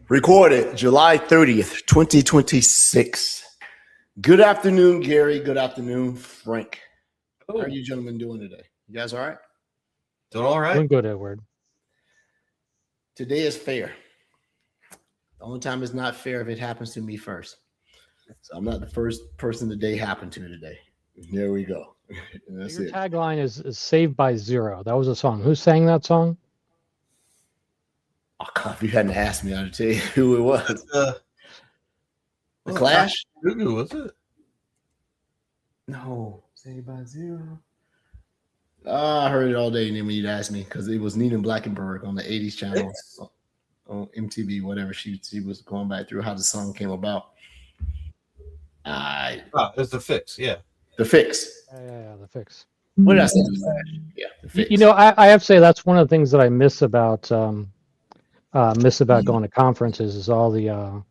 Recorded July 30th, 2026. Good afternoon, Gary. Good afternoon, Frank. How are you gentlemen doing today? You guys all right? Doing all right. Doing good, Edward. Today is fair. The only time it's not fair if it happens to me first. So I'm not the first person the day happened to today. There we go. That's Your it. tagline is Saved by Zero. That was a song. Who sang that song? Oh, God, if you hadn't asked me, I'd tell you who it was. The Clash? Who was it? No, Saved by Zero. I heard it all day when you'd ask me because it was Nina Blackenberg on the 80s channel on MTV, whatever she was going back through how the song came about. It's The Fix, yeah. The Fix. Yeah, The Fix. What did I say? Yeah, The Fix. You know, I have to say that's one of the things that I miss about going to conferences is all the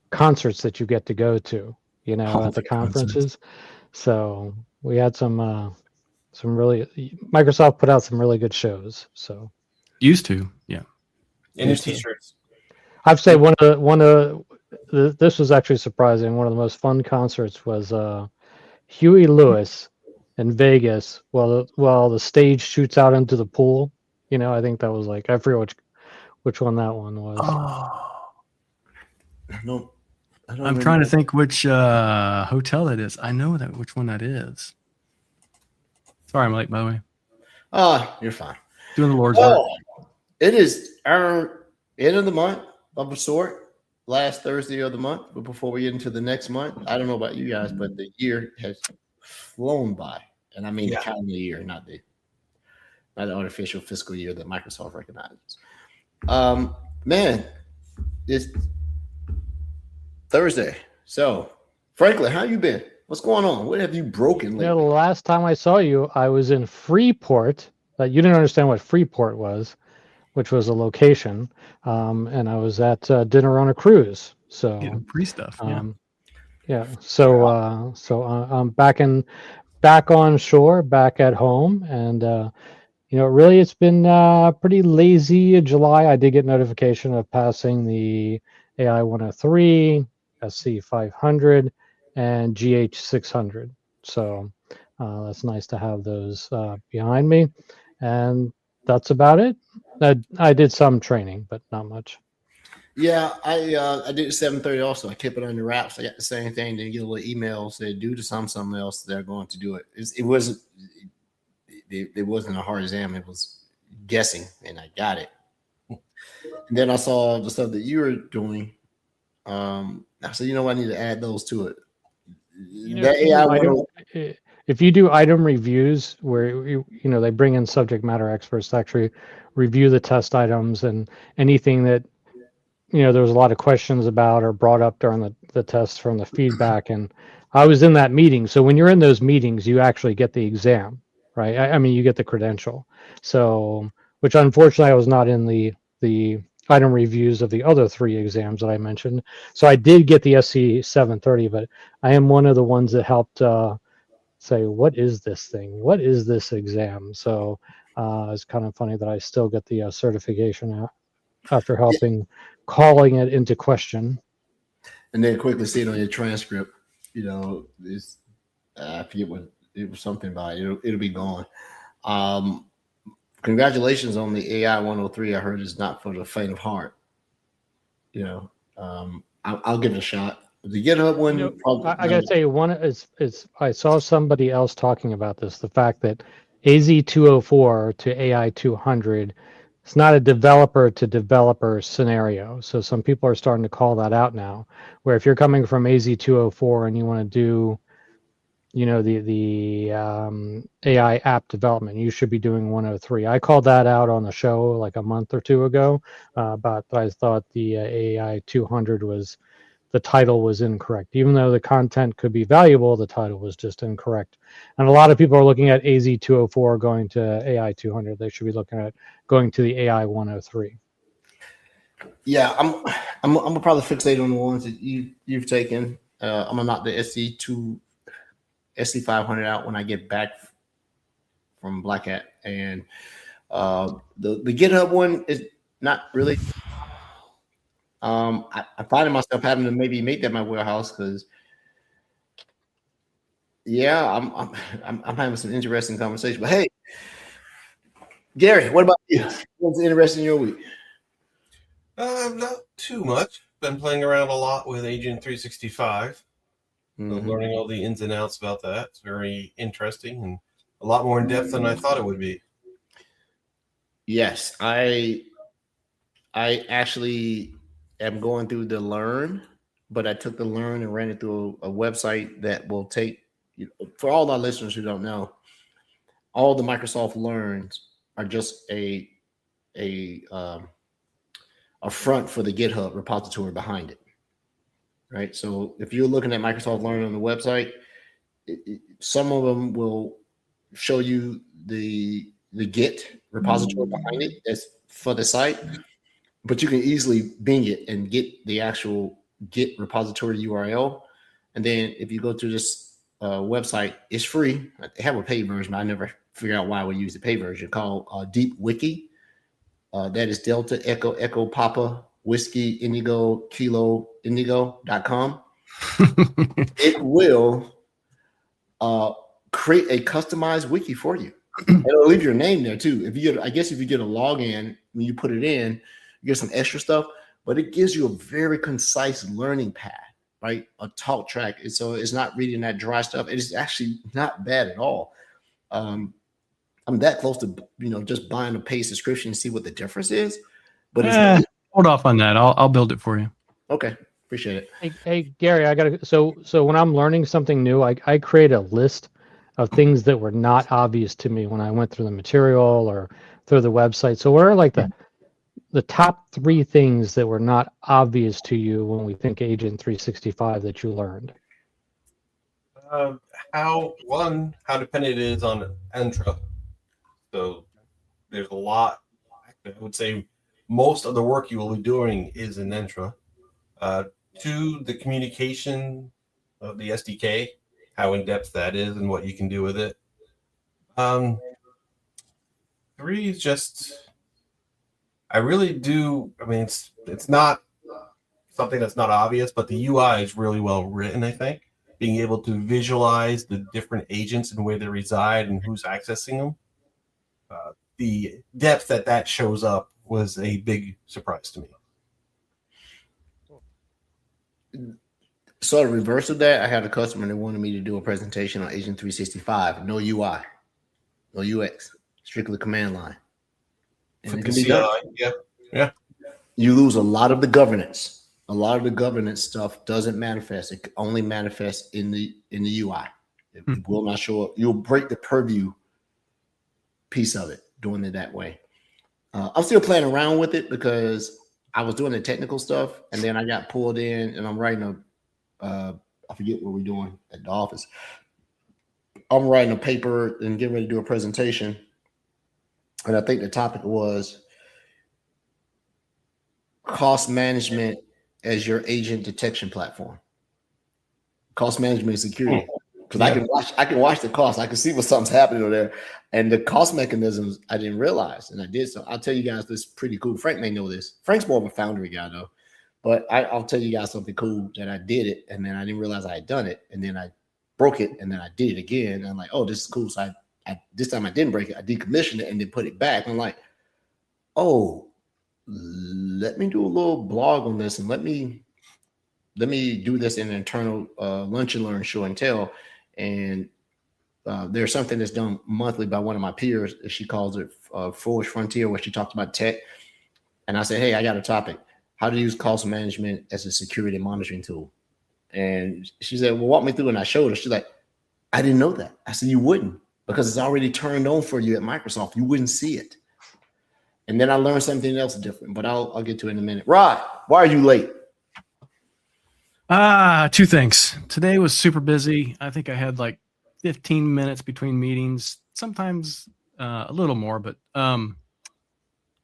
concerts that you get to go to, you know, at the conferences. So we had some really, Microsoft put out some really good shows. So used to, yeah. And his t-shirts. I'd say this was actually surprising. One of the most fun concerts was Huey Lewis in Vegas while the stage shoots out into the pool. You know, I think that was like, I forget which one that one was. No, I'm trying to think which hotel that is. I know which one that is. Sorry, I'm late, by the way. You're fine. Doing the Lord's work. It is our end of the month of a sort, last Thursday of the month. But before we get into the next month, I don't know about you guys, but the year has flown by. And I mean the calendar year, not the artificial fiscal year that Microsoft recognizes. Man, it's Thursday. So, Franklin, how you been? What's going on? What have you broken lately? You know, the last time I saw you, I was in Freeport. You didn't understand what Freeport was, which was a location, and I was at dinner on a cruise. So getting free stuff. Yeah. So I'm back on shore, back at home, and you know, really, it's been pretty lazy in July. I did get notification of passing the AI 103, SC 500, and GH 600. So that's nice to have those behind me. And that's about it. I did some training, but not much. Yeah, I did 730 also. I kept it under wraps. I got the same thing. Then you get a little email said due to something else they're going to do it. It wasn't a hard exam. It was guessing, and I got it. And then I saw the stuff that you were doing. I said, you know what, I need to add those to it. If you do item reviews where you know they bring in subject matter experts to actually review the test items and anything that you know there was a lot of questions about or brought up during the tests from the feedback, and I was in that meeting. So when you're in those meetings, you actually get the exam, right? I mean, you get the credential. So, which unfortunately I was not in the item reviews of the other 3 exams that I mentioned. So I did get the SC 730, but I am one of the ones that helped say, what is this thing? What is this exam? So it's kind of funny that I still get the certification after helping calling it into question. And then quickly see it on your transcript. You know, I forget what it was, something about it. It'll be gone. Congratulations on the AI 103. I heard it's not for the faint of heart. You know, I'll give it a shot. The GitHub one, you know, I gotta say, one is I saw somebody else talking about this. The fact that AZ204 to AI 200, it's not a developer to developer scenario. So some people are starting to call that out now. Where if you're coming from AZ204 and you want to do, you know, the AI app development, you should be doing 103. I called that out on the show like a month or 2 ago, but I thought the AI 200 the title was incorrect. Even though the content could be valuable, the title was just incorrect. And a lot of people are looking at AZ204 going to AI 200. They should be looking at going to the AI 103. Yeah, I'm gonna probably fixate on the ones that you've taken. I'm gonna knock the SC 500 out when I get back from Black Hat, and the GitHub one is not really. I find myself having to maybe make that my warehouse because, yeah, I'm having some interesting conversation. But hey, Gary, what about you? What's interesting in your week? Not too much. Been playing around a lot with Agent 365. Learning all the ins and outs about that. It's very interesting and a lot more in depth than I thought it would be. Yes, I actually am going through the Learn, but I took the Learn and ran it through a website that will take, for all our listeners who don't know, all the Microsoft Learns are just a front for the GitHub repository behind it. Right. So if you're looking at Microsoft Learn on the website, some of them will show you the Git repository behind it that's for the site, but you can easily Bing it and get the actual Git repository URL. And then if you go to this website, it's free. They have a paid version. I never figured out why we use the paid version called Deep Wiki. That is Delta Echo Echo Papa Whiskey Indigo Kilo Indigo.com. It will create a customized wiki for you. It'll leave your name there too. If you get a login, when you put it in, you get some extra stuff, but it gives you a very concise learning path, right? A talk track. And so it's not reading that dry stuff. It is actually not bad at all. I'm that close to just buying a paid subscription and see what the difference is. But it's hold off on that. I'll build it for you. Okay, appreciate it. Hey Gary, I gotta. So when I'm learning something new, I create a list of things that were not obvious to me when I went through the material or through the website. So what are like the top 3 things that were not obvious to you when we think Agent 365 that you learned? How dependent it is on Entra. So there's a lot. I would say most of the work you will be doing is in Entra. 2, the communication of the SDK, how in depth that is and what you can do with it. 3 is just, I really do. I mean, it's not something that's not obvious, but the UI is really well written. I think being able to visualize the different agents and where they reside and who's accessing them. The depth that shows up was a big surprise to me. So the reverse of that, I had a customer that wanted me to do a presentation on Agent 365. No UI, no UX, strictly command line. And it can be done. Yeah. You lose a lot of the governance. A lot of the governance stuff doesn't manifest. It only manifests in the UI. It will not show up. You'll break the purview piece of it doing it that way. I'm still playing around with it because I was doing the technical stuff and then I got pulled in and I'm writing I forget what we're doing at the office. I'm writing a paper and getting ready to do a presentation. And I think the topic was cost management as your agent detection platform. Cost management and security. Because I can watch the cost. I can see what something's happening over there. And the cost mechanisms I didn't realize. And I did. So I'll tell you guys this is pretty cool. Frank may know this. Frank's more of a Foundry guy though. But I'll tell you guys something cool that I did it. And then I didn't realize I had done it. And then I broke it. And then I did it again. And I'm like, oh, this is cool. So I this time I didn't break it. I decommissioned it and then put it back. I'm like, oh, let me do a little blog on this and let me do this in an internal lunch and learn show and tell. And there's something that's done monthly by one of my peers. She calls it Forward Frontier, where she talks about tech. And I said, hey, I got a topic. How to use cost management as a security monitoring tool. And she said, well, walk me through. And I showed her. She's like, I didn't know that. I said, you wouldn't, because it's already turned on for you at Microsoft. You wouldn't see it. And then I learned something else different, but I'll get to it in a minute. Rod, why are you late? 2 things. Today was super busy. I think I had like 15 minutes between meetings, sometimes a little more, but and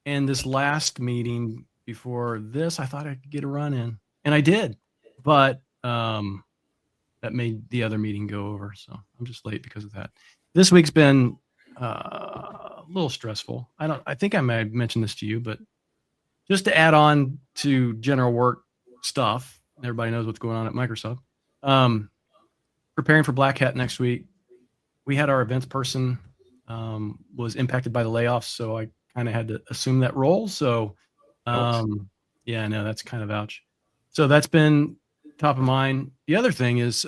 this last meeting before this, I thought I could get a run in, and I did, but that made the other meeting go over. So I'm just late because of that. This week's been a little stressful. I think I may have mentioned this to you, but just to add on to general work stuff, everybody knows what's going on at Microsoft. Preparing for Black Hat next week. We had our events person was impacted by the layoffs, so I kind of had to assume that role. So, yeah, no, that's kind of ouch. So that's been top of mind. The other thing is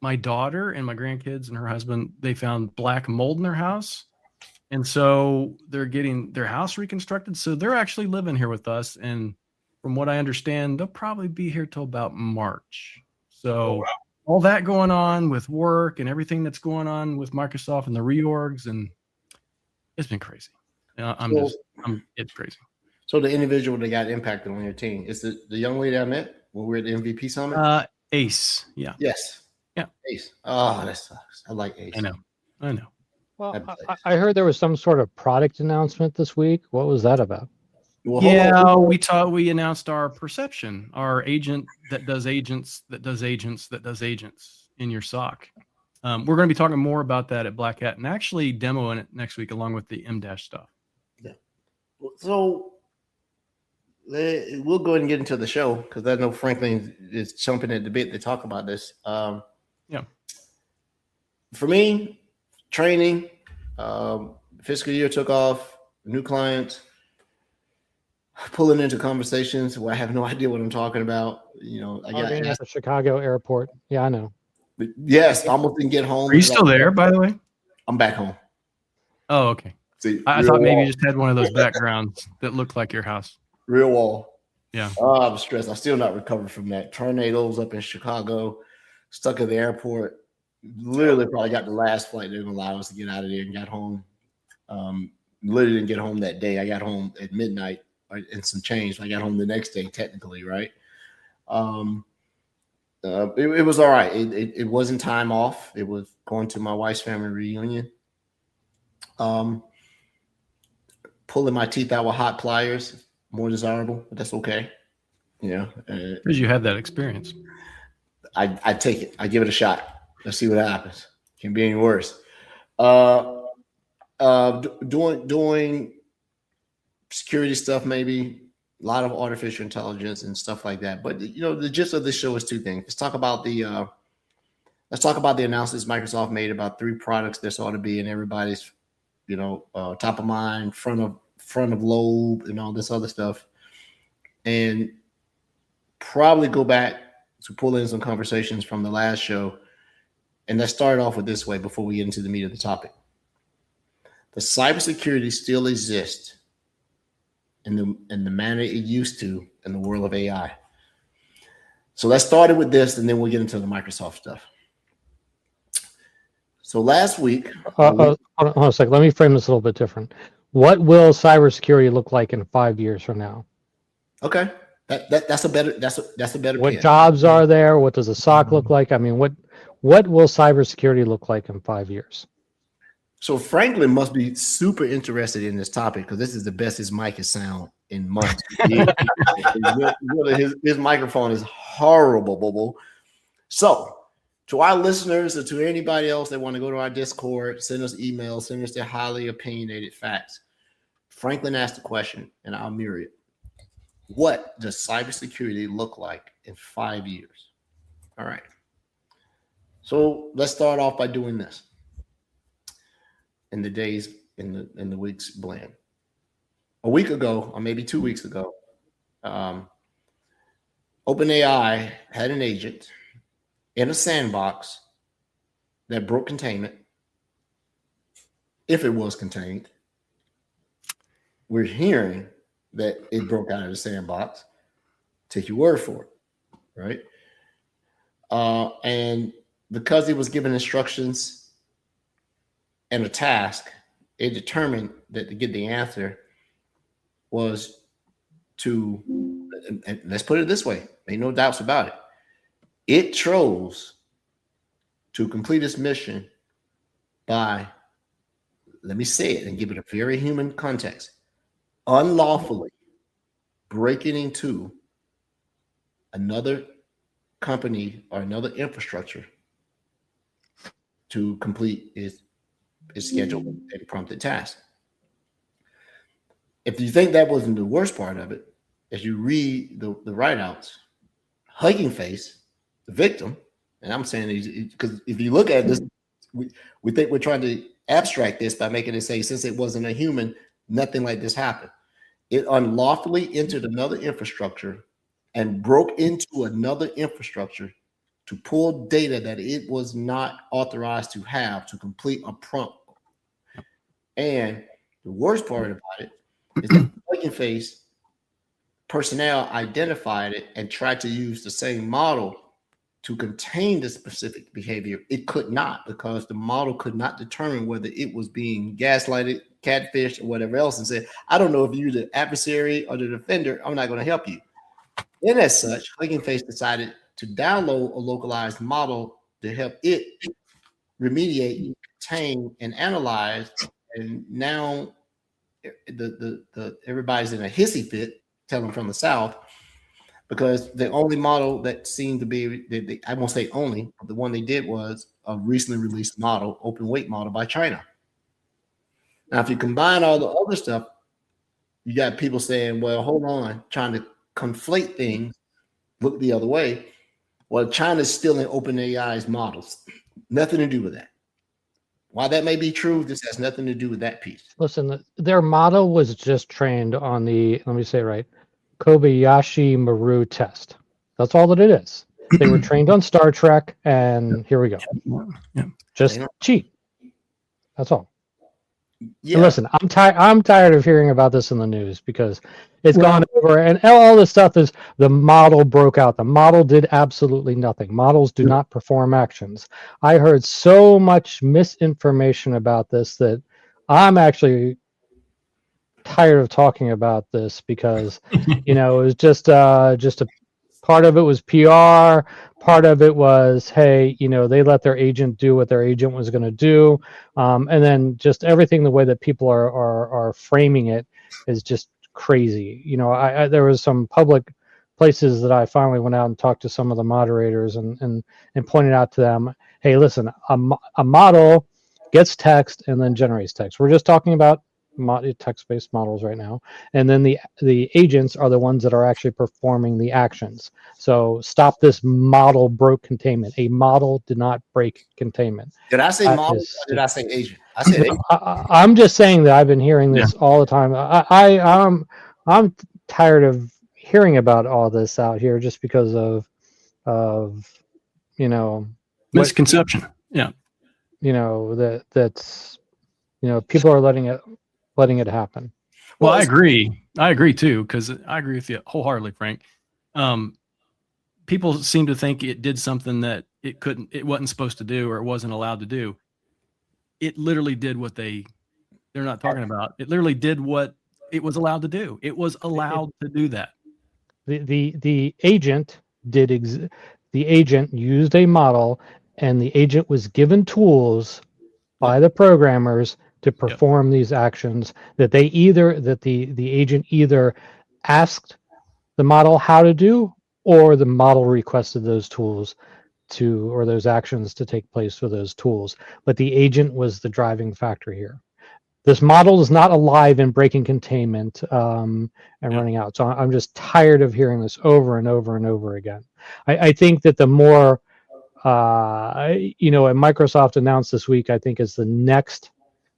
my daughter and my grandkids and her husband, they found black mold in their house. And so they're getting their house reconstructed. So they're actually living here with us. And from what I understand, they'll probably be here till about March. So all that going on with work and everything that's going on with Microsoft and the reorgs, and it's been crazy. It's crazy. So the individual that got impacted on your team is the young lady I met when we were at the MVP summit? Ace. Yeah. Yes. Yeah. Ace. Oh, that sucks. I like Ace. I know. Well, I heard there was some sort of product announcement this week. What was that about? Well, we announced our perception, our agent that does agents, that does agents, that does agents in your SOC. We're going to be talking more about that at Black Hat and actually demoing it next week along with the M- stuff. Yeah. So we'll go ahead and get into the show because I know Franklin is jumping at the bit to talk about this. Yeah. For me, training, fiscal year took off, new clients, pulling into conversations where I have no idea what I'm talking about. You know, I got at the Chicago airport. Yeah, I know. But yes, I almost didn't get home. Are you still there, by the way? I'm back home. Oh, okay. See, I thought maybe you just had one of those backgrounds that looked like your house. Real wall. Yeah. Oh, I'm stressed. I'm still not recovered from that. Tornadoes up in Chicago, stuck at the airport. Literally probably got the last flight they're going to allow us to get out of there and got home. Literally didn't get home that day. I got home at midnight and some change. I got home the next day, technically, right? It was all right. It wasn't time off. It was going to my wife's family reunion. Pulling my teeth out with hot pliers, more desirable, but that's okay. Yeah. Because you had that experience. I take it. I give it a shot. Let's see what happens. Can't be any worse. Doing security stuff, maybe a lot of artificial intelligence and stuff like that. But you know, the gist of this show is two things. Let's talk about the announcements Microsoft made about 3 products this ought to be in everybody's, you know, top of mind, front of lobe, and all this other stuff, and probably go back to pull in some conversations from the last show. And let's start off with this way before we get into the meat of the topic. The cybersecurity still exists in the manner it used to in the world of AI. So let's start it with this, and then we'll get into the Microsoft stuff. So last week, hold on a second. Let me frame this a little bit different. What will cybersecurity look like in 5 years from now? Okay, that's a better. What jobs are there? What does a SOC look like? I mean, what will cybersecurity look like in 5 years? So Franklin must be super interested in this topic because this is the best his mic has sound in months. His microphone is horrible. So to our listeners or to anybody else that want to go to our Discord, send us emails, send us their highly opinionated facts. Franklin asked the question, and I'll mirror it. What does cybersecurity look like in 5 years? All right. So let's start off by doing this. In the days, in the weeks blend. A week ago, or maybe 2 weeks ago, OpenAI had an agent in a sandbox that broke containment, if it was contained. We're hearing that it broke out of the sandbox. Take your word for it, right? And because it was given instructions and a task, it determined that to get the answer was to, and let's put it this way, ain't no doubts about it. It chose to complete its mission by, let me say it and give it a very human context, unlawfully breaking into another company or another infrastructure to complete its scheduled and prompted task. if you think that wasn't the worst part of it, as you read the write-outs, Hugging Face, the victim, and I'm saying because if you look at this, we think we're trying to abstract this by making it say since it wasn't a human, nothing like this happened. It unlawfully entered another infrastructure and broke into another infrastructure to pull data that it was not authorized to have to complete a prompt. And the worst part about it is that Hugging Face personnel identified it and tried to use the same model to contain the specific behavior. It could not, because the model could not determine whether it was being gaslighted, catfished, or whatever else, and said, I don't know if you're the adversary or the defender, I'm not going to help you. And as such, Hugging Face decided to download a localized model to help it remediate, contain, and analyze. And now the everybody's in a hissy fit, telling from the South, because the only model that seemed to be, I won't say only, but the one they did was a recently released model, open weight model by China. Now, if you combine all the other stuff, you got people saying, well, hold on, trying to conflate things, look the other way. Well, China's still in OpenAI's models. Nothing to do with that. While that may be true, this has nothing to do with that piece. Listen, their model was just trained on the, let me say it right, Kobayashi Maru test. That's all that it is. They were trained on Star Trek, and here we go. Yeah. Just cheat. That's all. Yeah. And listen, I'm tired of hearing about this in the news because it's gone over, and all this stuff is the model broke out. The model did absolutely nothing. Models do not perform actions. I heard so much misinformation about this that I'm actually tired of talking about this because it was just a part of it was PR, part of it was, hey, they let their agent do what their agent was going to do, and then just everything, the way that people are framing it is just crazy. There was some public places that I finally went out and talked to some of the moderators and pointed out to them, hey, listen, a model gets text and then generates text. We're just talking about text-based models right now, and then the agents are the ones that are actually performing the actions. So stop this model broke containment. A model did not break containment. Did I say model or did I say agent? I said agent. I'm just saying that I've been hearing this all the time. I'm tired of hearing about all this out here just because of misconception. That's people are letting it happen. Well, I agree too, because I agree with you wholeheartedly, Frank. People seem to think it did something that it wasn't supposed to do, or it wasn't allowed to do. It literally did what they're not talking about. It literally did what it was allowed to do. It was allowed to do that. The agent the agent used a model, and the agent was given tools by the programmers to perform these actions that the agent either asked the model how to do, or the model requested those tools or those actions to take place for those tools. But the agent was the driving factor here. This model is not alive and breaking containment and running out. So I'm just tired of hearing this over and over and over again. I think that the more, and Microsoft announced this week, I think is the next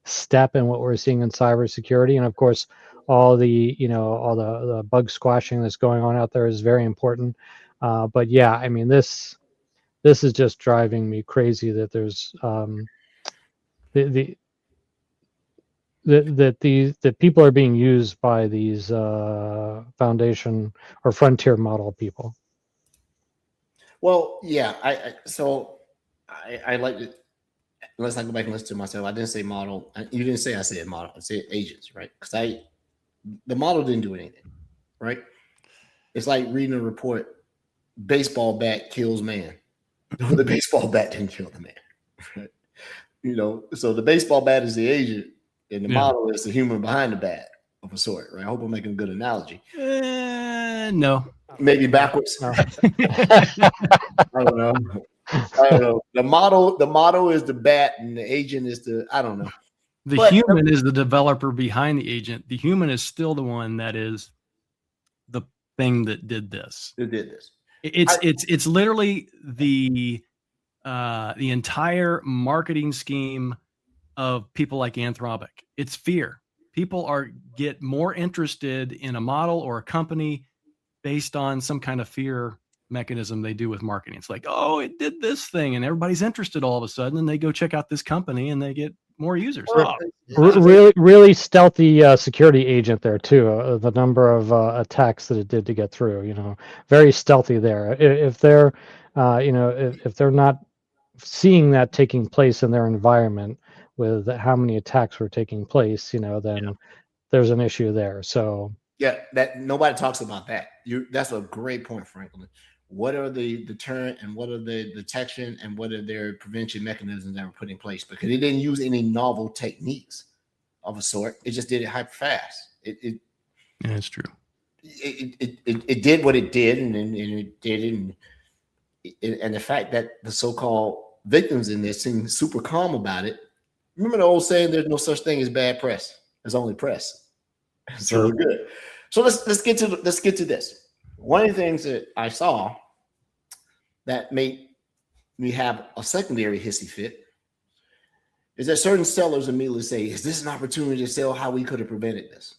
step in what we're seeing in cybersecurity. And of course, all the bug squashing that's going on out there is very important. But yeah, I mean, this is just driving me crazy that there's that people are being used by these foundation or frontier model people. Well, yeah, I like it. Let's not go back and listen to myself. I didn't say model. You didn't say I said model. I said agents, right? Because the model didn't do anything, right? It's like reading a report, baseball bat kills man. The baseball bat didn't kill the man. Right? So the baseball bat is the agent, and the model is the human behind the bat of a sort, right? I hope I'm making a good analogy. No. Maybe backwards. No. I don't know. The model is the bat, and the agent is I don't know. The But- human is the developer behind the agent. The human is still the one that is the thing that did this. Who did this? It's literally the entire marketing scheme of people like Anthropic. It's fear. People get more interested in a model or a company based on some kind of fear mechanism they do with marketing. It's like, oh, it did this thing, and everybody's interested all of a sudden, and they go check out this company and they get more users. Really stealthy security agent there too. The number of attacks that it did to get through, very stealthy there. If they're, if they're not seeing that taking place in their environment with how many attacks were taking place, then there's an issue there. So yeah, that nobody talks about that. That's a great point, Franklin. What are the deterrent and what are the detection and what are their prevention mechanisms that were put in place? Because it didn't use any novel techniques of a sort. It just did it hyper fast. Yeah, it's true. It did what it did, and it did it. And the fact that the so-called victims in this seem super calm about it. Remember the old saying, "There's no such thing as bad press. There's only press." So good. So let's get to this. One of the things that I saw that made me have a secondary hissy fit is that certain sellers immediately say, "Is this an opportunity to sell how we could have prevented this?"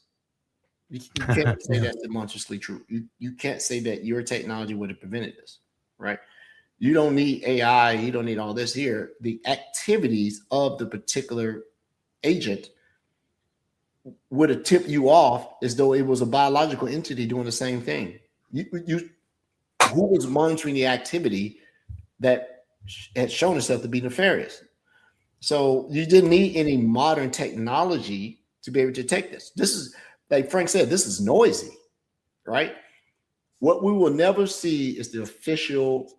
You can't say that's demonstrably true. You can't say that your technology would have prevented this, right? You don't need AI. You don't need all this here. The activities of the particular agent would have tipped you off as though it was a biological entity doing the same thing. Who was monitoring the activity that had shown itself to be nefarious? So you didn't need any modern technology to be able to detect this. This is, like Frank said, this is noisy, right? What we will never see is the official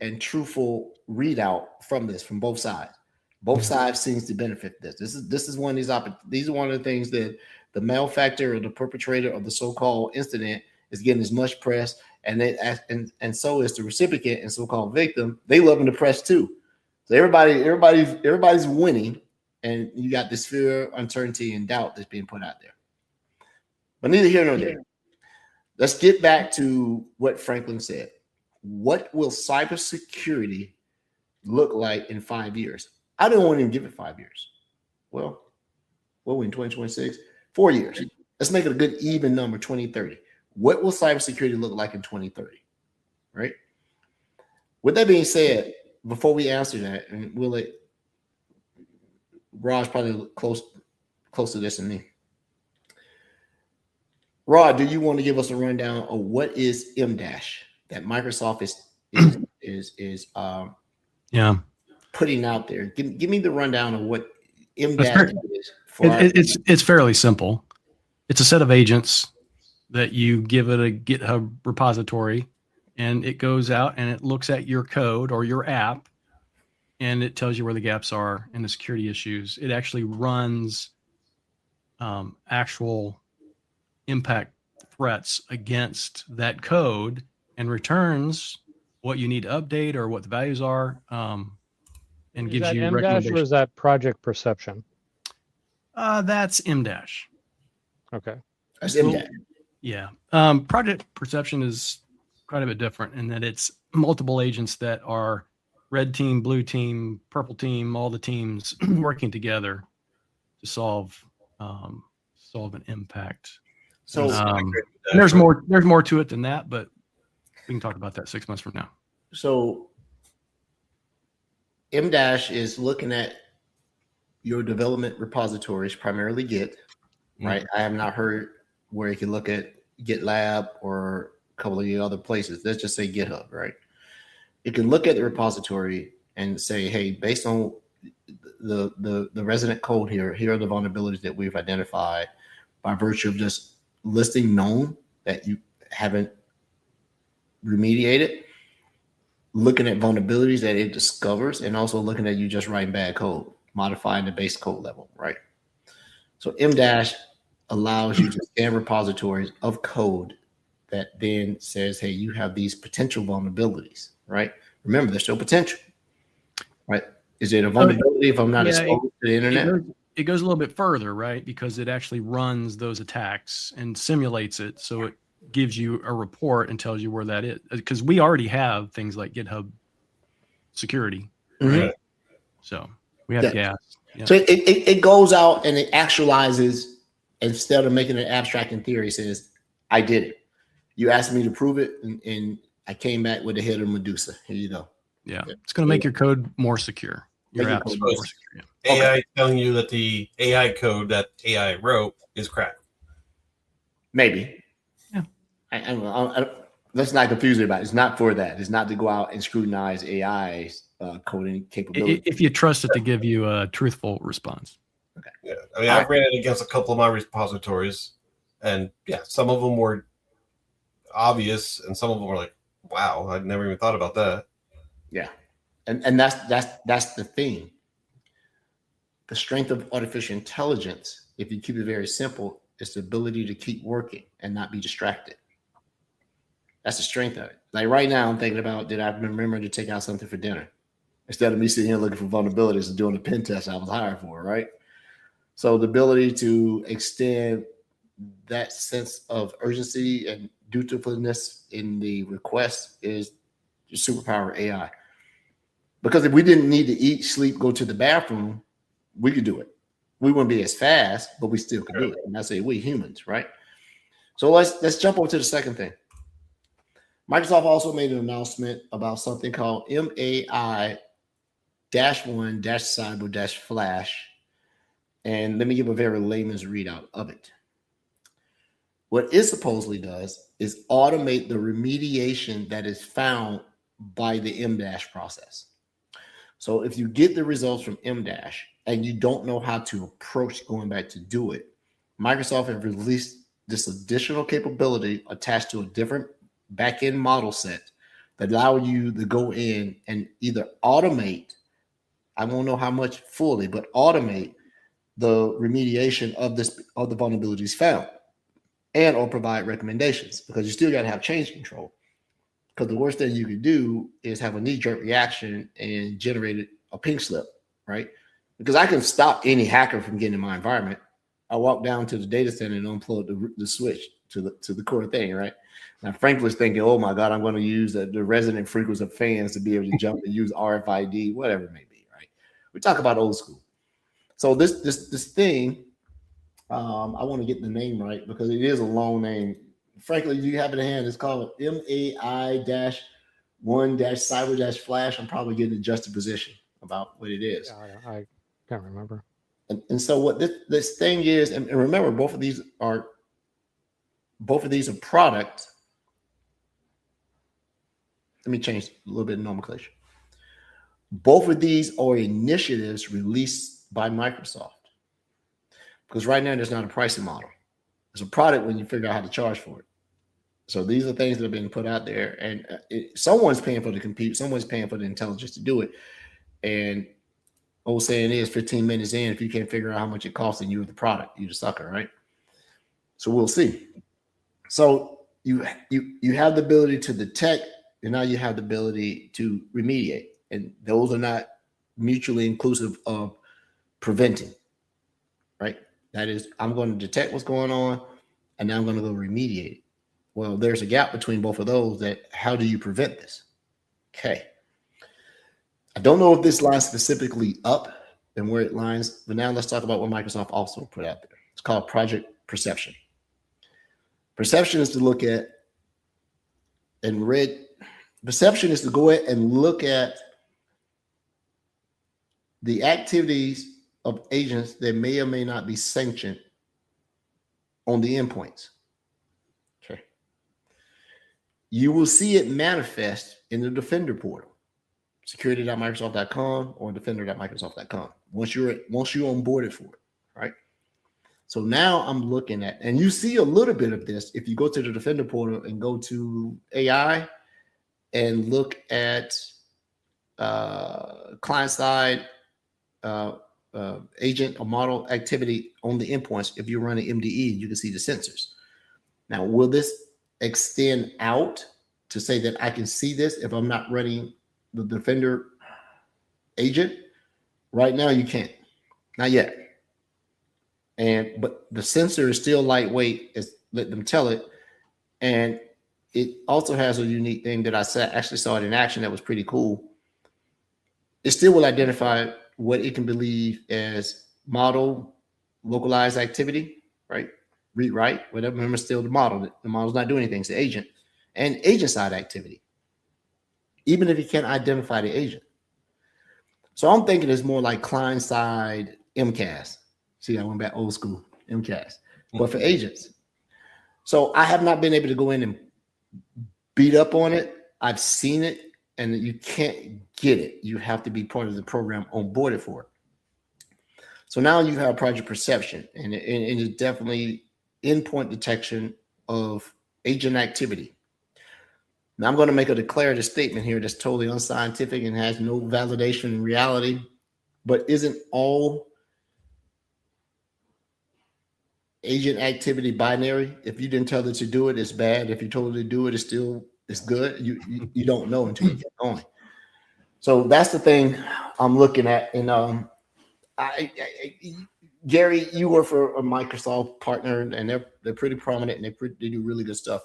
and truthful readout from this, from both sides. Both sides seems to benefit this. This is one of these are one of the things that the malefactor or the perpetrator of the so-called incident is getting as much press, and so is the recipient and so-called victim. They love the press too. So everybody's winning, and you got this fear, uncertainty, and doubt that's being put out there. But neither here nor there. Let's get back to what Franklin said. What will cybersecurity look like in 5 years? I don't want to even give it 5 years. Well, we're in 2026, 4 years. Let's make it a good even number, 2030. What will cybersecurity look like in 2030? Right? With that being said, before we answer that, and we'll let Raj probably close to this than me. Rod, do you want to give us a rundown of what is M-Dash that Microsoft is putting out there? Give me the rundown of what M-Dash is. It's fairly simple. It's a set of agents that you give it a GitHub repository, and it goes out and it looks at your code or your app, and it tells you where the gaps are and the security issues. It actually runs actual impact threats against that code and returns what you need to update or what the values are, and gives you recommendations. Or is that Project Perception? That's M-Dash. Okay. That's M-Dash. Yeah. Project Perception is quite a bit different in that it's multiple agents that are red team, blue team, purple team, all the teams working together to solve an impact. So there's more to it than that, but we can talk about that 6 months from now. So M-Dash is looking at your development repositories, primarily Git, right? I have not heard where you can look at GitLab or a couple of the other places. Let's just say GitHub, right? You can look at the repository and say, hey, based on the resident code here are the vulnerabilities that we've identified by virtue of just listing known that you haven't remediated, looking at vulnerabilities that it discovers, and also looking at you just writing bad code, modifying the base code level, right? So M-Dash allows you to scan repositories of code that then says, hey, you have these potential vulnerabilities, right? Remember, there's still potential, right? Is it a vulnerability if I'm not exposed to the internet? it goes a little bit further, right? Because it actually runs those attacks and simulates it. So it gives you a report and tells you where that is. Because we already have things like GitHub security, right? Right. So we have Yeah. gas. Yeah. So it goes out and it actualizes, instead of making it abstract in theory, it says, I did it. You asked me to prove it, and I came back with the head of Medusa. Here you go. Yeah. It's going to make your code more secure. Your Make your apps code more more secure. Okay. AI telling you that the AI code that AI wrote is crap. Maybe. Yeah. Let's not confuse everybody. It's not for that. It's not to go out and scrutinize AI's coding capability. If you trust it to give you a truthful response. Yeah, I mean, I've ran it against a couple of my repositories, and yeah, some of them were obvious, and some of them were like, "Wow, I'd never even thought about that." Yeah, and that's the thing. The strength of artificial intelligence, if you keep it very simple, is the ability to keep working and not be distracted. That's the strength of it. Like right now, I'm thinking about, did I remember to take out something for dinner? Instead of me sitting here looking for vulnerabilities and doing the pen test I was hired for, right? So the ability to extend that sense of urgency and dutifulness in the request is the superpower of AI. Because if we didn't need to eat, sleep, go to the bathroom, we could do it. We wouldn't be as fast, but we still could do it. And I say we humans, right? So let's jump over to the second thing. Microsoft also made an announcement about something called MAI-1-Cyber-Flash. And let me give a very layman's readout of it. What it supposedly does is automate the remediation that is found by the M- process. So if you get the results from M- and you don't know how to approach going back to do it, Microsoft has released this additional capability attached to a different backend model set that allow you to go in and either automate, I won't know how much fully, but automate the remediation of the vulnerabilities found, and or provide recommendations, because you still got to have change control. Because the worst thing you could do is have a knee-jerk reaction and generate a pink slip, right? Because I can stop any hacker from getting in my environment. I walk down to the data center and unplug the switch to the core thing, right? Now Frank was thinking, oh my God, I'm going to use the resonant frequency of fans to be able to jump and use RFID, whatever it may be, right? We talk about old school. So this thing, I want to get the name right because it is a long name. Frankly, you have it in hand. It's called MAI-1-Cyber-Flash. I'm probably getting the juxtaposition about what it is. Yeah, I can't remember. And so what this thing is, and remember, both of these are products. Let me change a little bit of nomenclature. Both of these are initiatives released by Microsoft. Because right now there's not a pricing model. It's a product when you figure out how to charge for it. So these are things that have been put out there, and someone's paying for the compute, someone's paying for the intelligence to do it. And old saying is 15 minutes in, if you can't figure out how much it costs, then you're the product, you're the sucker, right? So we'll see. So you have the ability to detect, and now you have the ability to remediate. And those are not mutually inclusive of preventing, right? That is, I'm going to detect what's going on, and now I'm going to go remediate it. Well, there's a gap between both of those. That how do you prevent this? Okay. I don't know if this lines specifically up and where it lines, but now let's talk about what Microsoft also put out there. It's called Project Perception. Perception is to look at and read. Perception is to go ahead and look at the activities of agents that may or may not be sanctioned on the endpoints. Okay. You will see it manifest in the Defender portal, security.microsoft.com or defender.microsoft.com. Once you're onboarded for it, right? So now I'm looking at, and you see a little bit of this if you go to the Defender portal and go to AI and look at client side agent or model activity on the endpoints. If you're running MDE, you can see the sensors. Now, will this extend out to say that I can see this if I'm not running the Defender agent? Right now, you can't. Not yet. but the sensor is still lightweight, as let them tell it. And it also has a unique thing that I actually saw it in action that was pretty cool. It still will identify what it can believe as model localized activity, right? Read, write, whatever. Remember, still the model. The model's not doing anything. It's the agent. And agent side activity, even if you can't identify the agent. So I'm thinking it's more like client side MCAS. See, I went back old school MCAS, but for agents. So I have not been able to go in and beat up on it. I've seen it, and you can't get it. You have to be part of the program onboarded for it. So now you have project perception, and it's definitely endpoint detection of agent activity. Now I'm going to make a declarative statement here that's totally unscientific and has no validation in reality, but isn't all agent activity binary? If you didn't tell it to do it, it's bad. If you told it to do it, it's good. You don't know until you get going. So that's the thing I'm looking at. And Gary, you work for a Microsoft partner, and they're pretty prominent, and they do really good stuff.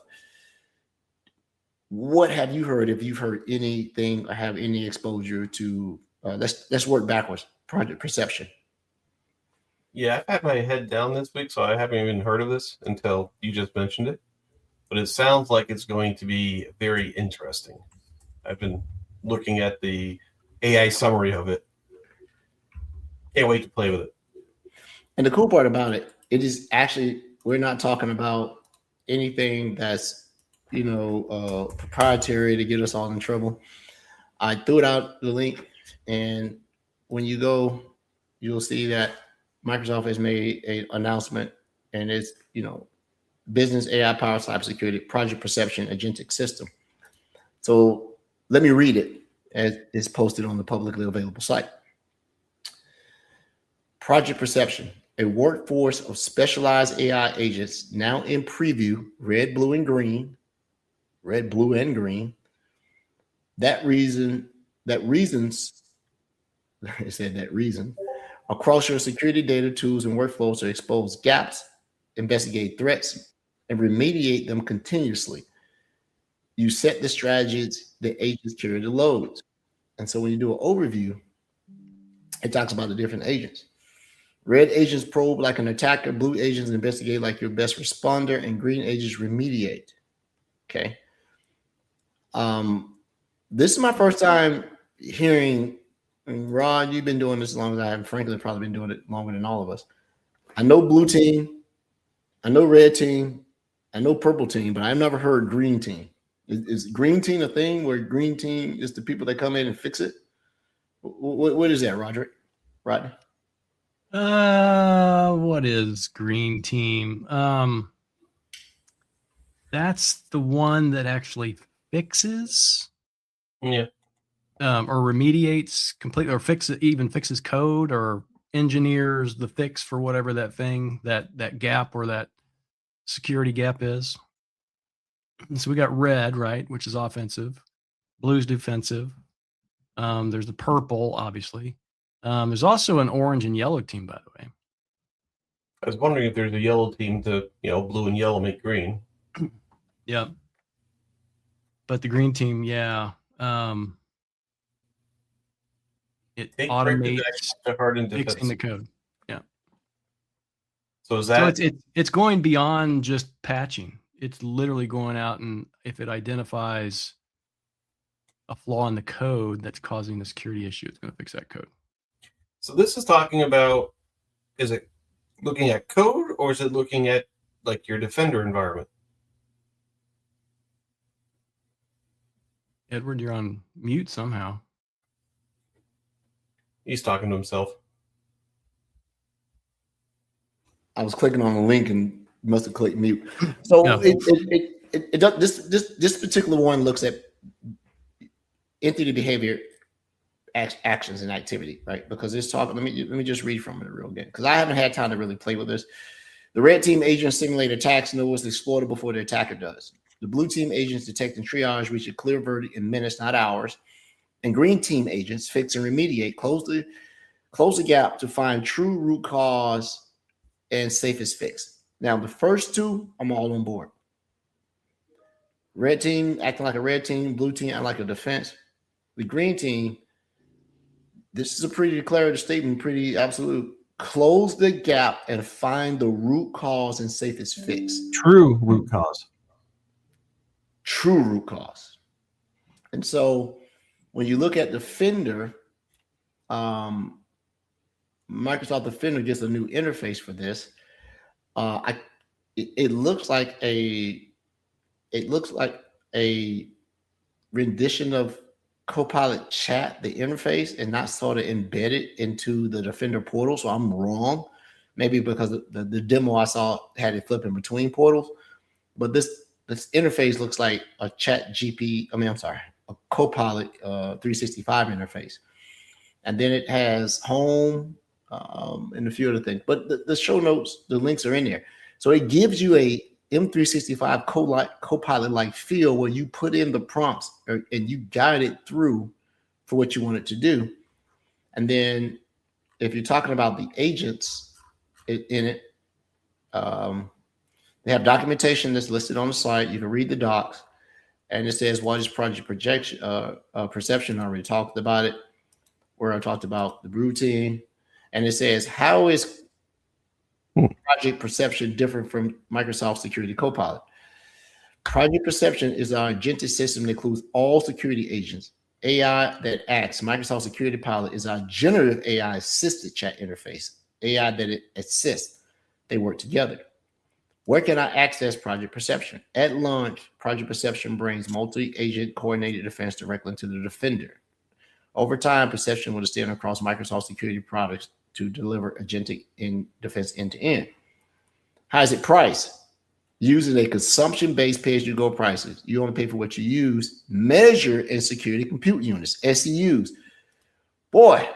What have you heard? If you've heard anything or have any exposure to, let's work backwards, project perception. Yeah, I've had my head down this week, so I haven't even heard of this until you just mentioned it. But it sounds like it's going to be very interesting. I've been looking at the AI summary of it. Can't wait to play with it. And the cool part about it, it is actually, we're not talking about anything that's, proprietary to get us all in trouble. I threw it out the link, and when you go, you'll see that Microsoft has made an announcement, and it's, business AI powered cybersecurity project perception agentic system. So let me read it as it's posted on the publicly available site. Project perception, a workforce of specialized AI agents now in preview, red, blue, and green, that reasons it said that reason across your security data, tools, and workflows to expose gaps, investigate threats, and remediate them continuously. You set the strategies the agents carry the loads. And so when you do an overview, it talks about the different agents. Red agents probe like an attacker, blue agents investigate like your best responder, and green agents remediate. Okay. This is my first time hearing, and Rod, you've been doing this as long as I have. Frankly, probably been doing it longer than all of us. I know blue team, I know red team, I know purple team, but I've never heard green team. Is green team a thing where green team is the people that come in and fix it? What is that, Rodney? What is green team? That's the one that actually fixes, Yeah, or remediates completely, or fixes code, or engineers the fix for whatever that thing, that gap or that security gap is. And so we got red, right, which is offensive. Blue's defensive. There's the purple, obviously. There's also an orange and yellow team, by the way. I was wondering if there's a yellow team to, blue and yellow make green. Yep. But the green team, yeah. It automates fixing the code. Yeah. So is that? So it's going beyond just patching. It's literally going out, and if it identifies a flaw in the code that's causing the security issue, it's going to fix that code. So this is talking about, is it looking at code, or is it looking at like your Defender environment? Edward, you're on mute somehow. He's talking to himself. I was clicking on the link and must have clicked mute. So No. this particular one looks at entity behavior, actions, and activity, right? Because it's talking. Let me just read from it real again, because I haven't had time to really play with this. The red team agents simulate attacks, know what's exploited before the attacker does. The blue team agents detect and triage, reach a clear verdict in minutes, not hours. And green team agents fix and remediate, close the gap to find true root cause and safest fix. Now, the first two, I'm all on board. Red team acting like a red team, blue team acting like a defense. The green team, this is a pretty declarative statement, pretty absolute. Close the gap and find the root cause and safest fix. True root cause. True root cause. And so when you look at Defender, Microsoft Defender gets a new interface for this. It looks like a rendition of Copilot chat, the interface, and not sort of embedded into the Defender portal. So I'm wrong, maybe because the demo I saw had it flipping between portals. But this interface looks like a a Copilot 365 interface. And then it has home and a few other things. But the show notes, the links are in there. So it gives you a M365 Copilot-like feel where you put in the prompts and you guide it through for what you want it to do. And then if you're talking about the agents in it, they have documentation that's listed on the site. You can read the docs, and it says what is project projection, perception. I already talked about it, where I talked about the routine, and it says how is project perception different from Microsoft Security Copilot. Project perception is our agentic system that includes all security agents. AI that acts. Microsoft Security Pilot is our generative AI assisted chat interface. AI that it assists. They work together. Where can I access project perception? At launch, project perception brings multi-agent coordinated defense directly into the Defender. Over time, perception will extend across Microsoft security products to deliver agentic in defense end-to-end. How is it priced? Using a consumption-based pay-as-you-go prices. You only pay for what you use. Measure in security compute units, SCUs. Boy,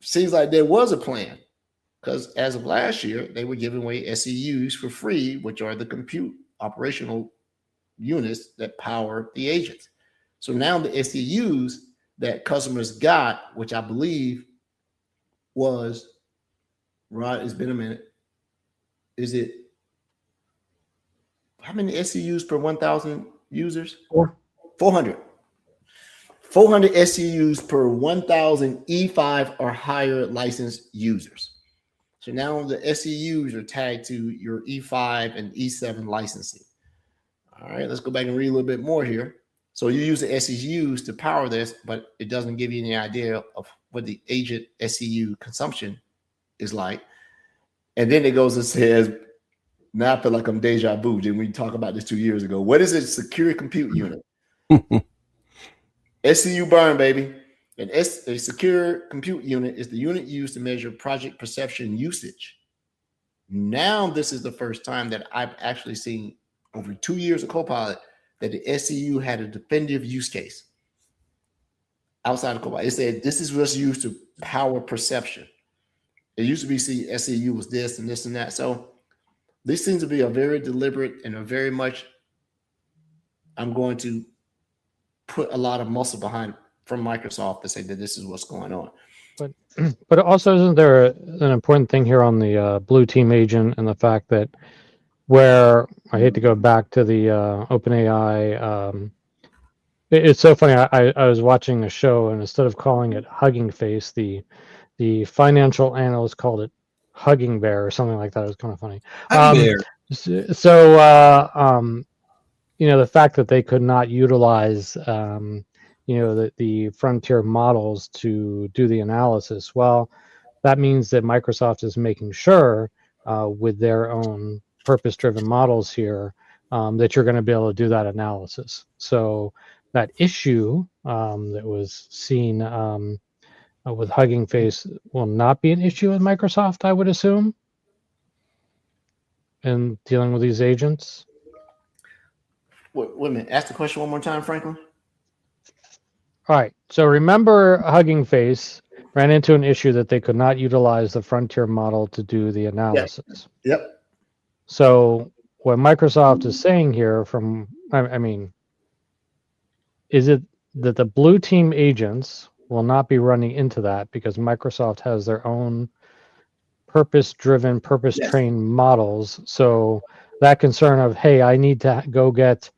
seems like there was a plan, because as of last year, they were giving away SCUs for free, which are the compute operational units that power the agents. So now the SCUs that customers got, which I believe was, Rod, it's been a minute. Is it, how many SCUs per 1,000 users? 400. 400 SCUs per 1,000 E5 or higher licensed users. So now the SCUs are tagged to your E5 and E7 licensing. All right, let's go back and read a little bit more here. So you use the SCUs to power this, but it doesn't give you any idea of what the agent SCU consumption is like. And then it goes and says, now I feel like I'm deja vu. Didn't we talk about this 2 years ago? What is a secure compute unit? SCU burn, baby. A secure compute unit is the unit used to measure project perception usage. Now, this is the first time that I've actually seen over 2 years of Copilot that the SCU had a definitive use case outside of Copilot. It said this is what's used to power perception. It used to be SCU was this and this and that. So this seems to be a very deliberate and a very much, I'm going to put a lot of muscle behind from Microsoft to say that this is what's going on. But also, isn't there an important thing here on the blue team agent and the fact that where I hate to go back to the OpenAI, it's so funny. I was watching a show, and instead of calling it Hugging Face, the financial analyst called it Hugging Bear or something like that. It was kind of funny. You know, the fact that they could not utilize you know, the frontier models to do the analysis. Well, that means that Microsoft is making sure with their own purpose-driven models here that you're going to be able to do that analysis. So that issue that was seen with Hugging Face will not be an issue with Microsoft, I would assume, in dealing with these agents. Wait a minute. Ask the question one more time, Franklin. All right. So remember, Hugging Face ran into an issue that they could not utilize the frontier model to do the analysis. Yep. So what Microsoft is saying here, I mean, is it that the blue team agents will not be running into that because Microsoft has their own purpose-driven, purpose-trained models. So that concern of, hey, I need to go get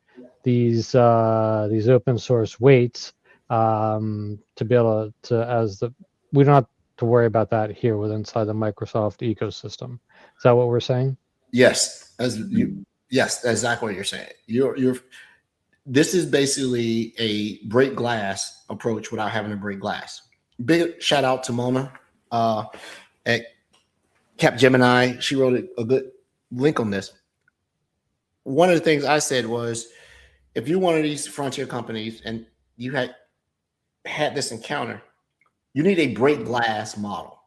these open source weights to be able to we don't have to worry about that here with inside the Microsoft ecosystem. Is that what we're saying? Yes, yes, that's exactly what you're saying. This is basically a break glass approach without having to break glass. Big shout out to Mona at Capgemini. She wrote a good link on this. One of the things I said was, if you're one of these frontier companies and you had this encounter, you need a break glass model.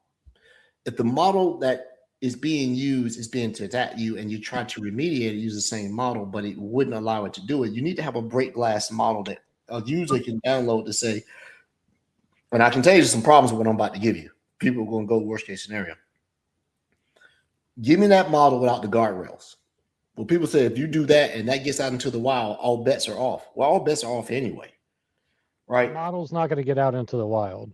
If the model that is being used is being to attack you and you try to remediate it, use the same model, but it wouldn't allow it to do it, you need to have a break glass model that a user can download to say, and I can tell you some problems with what I'm about to give you. People are going to go worst case scenario. Give me that model without the guardrails. Well, people say if you do that and that gets out into the wild, all bets are off. Well, all bets are off anyway, right? The model's not going to get out into the wild.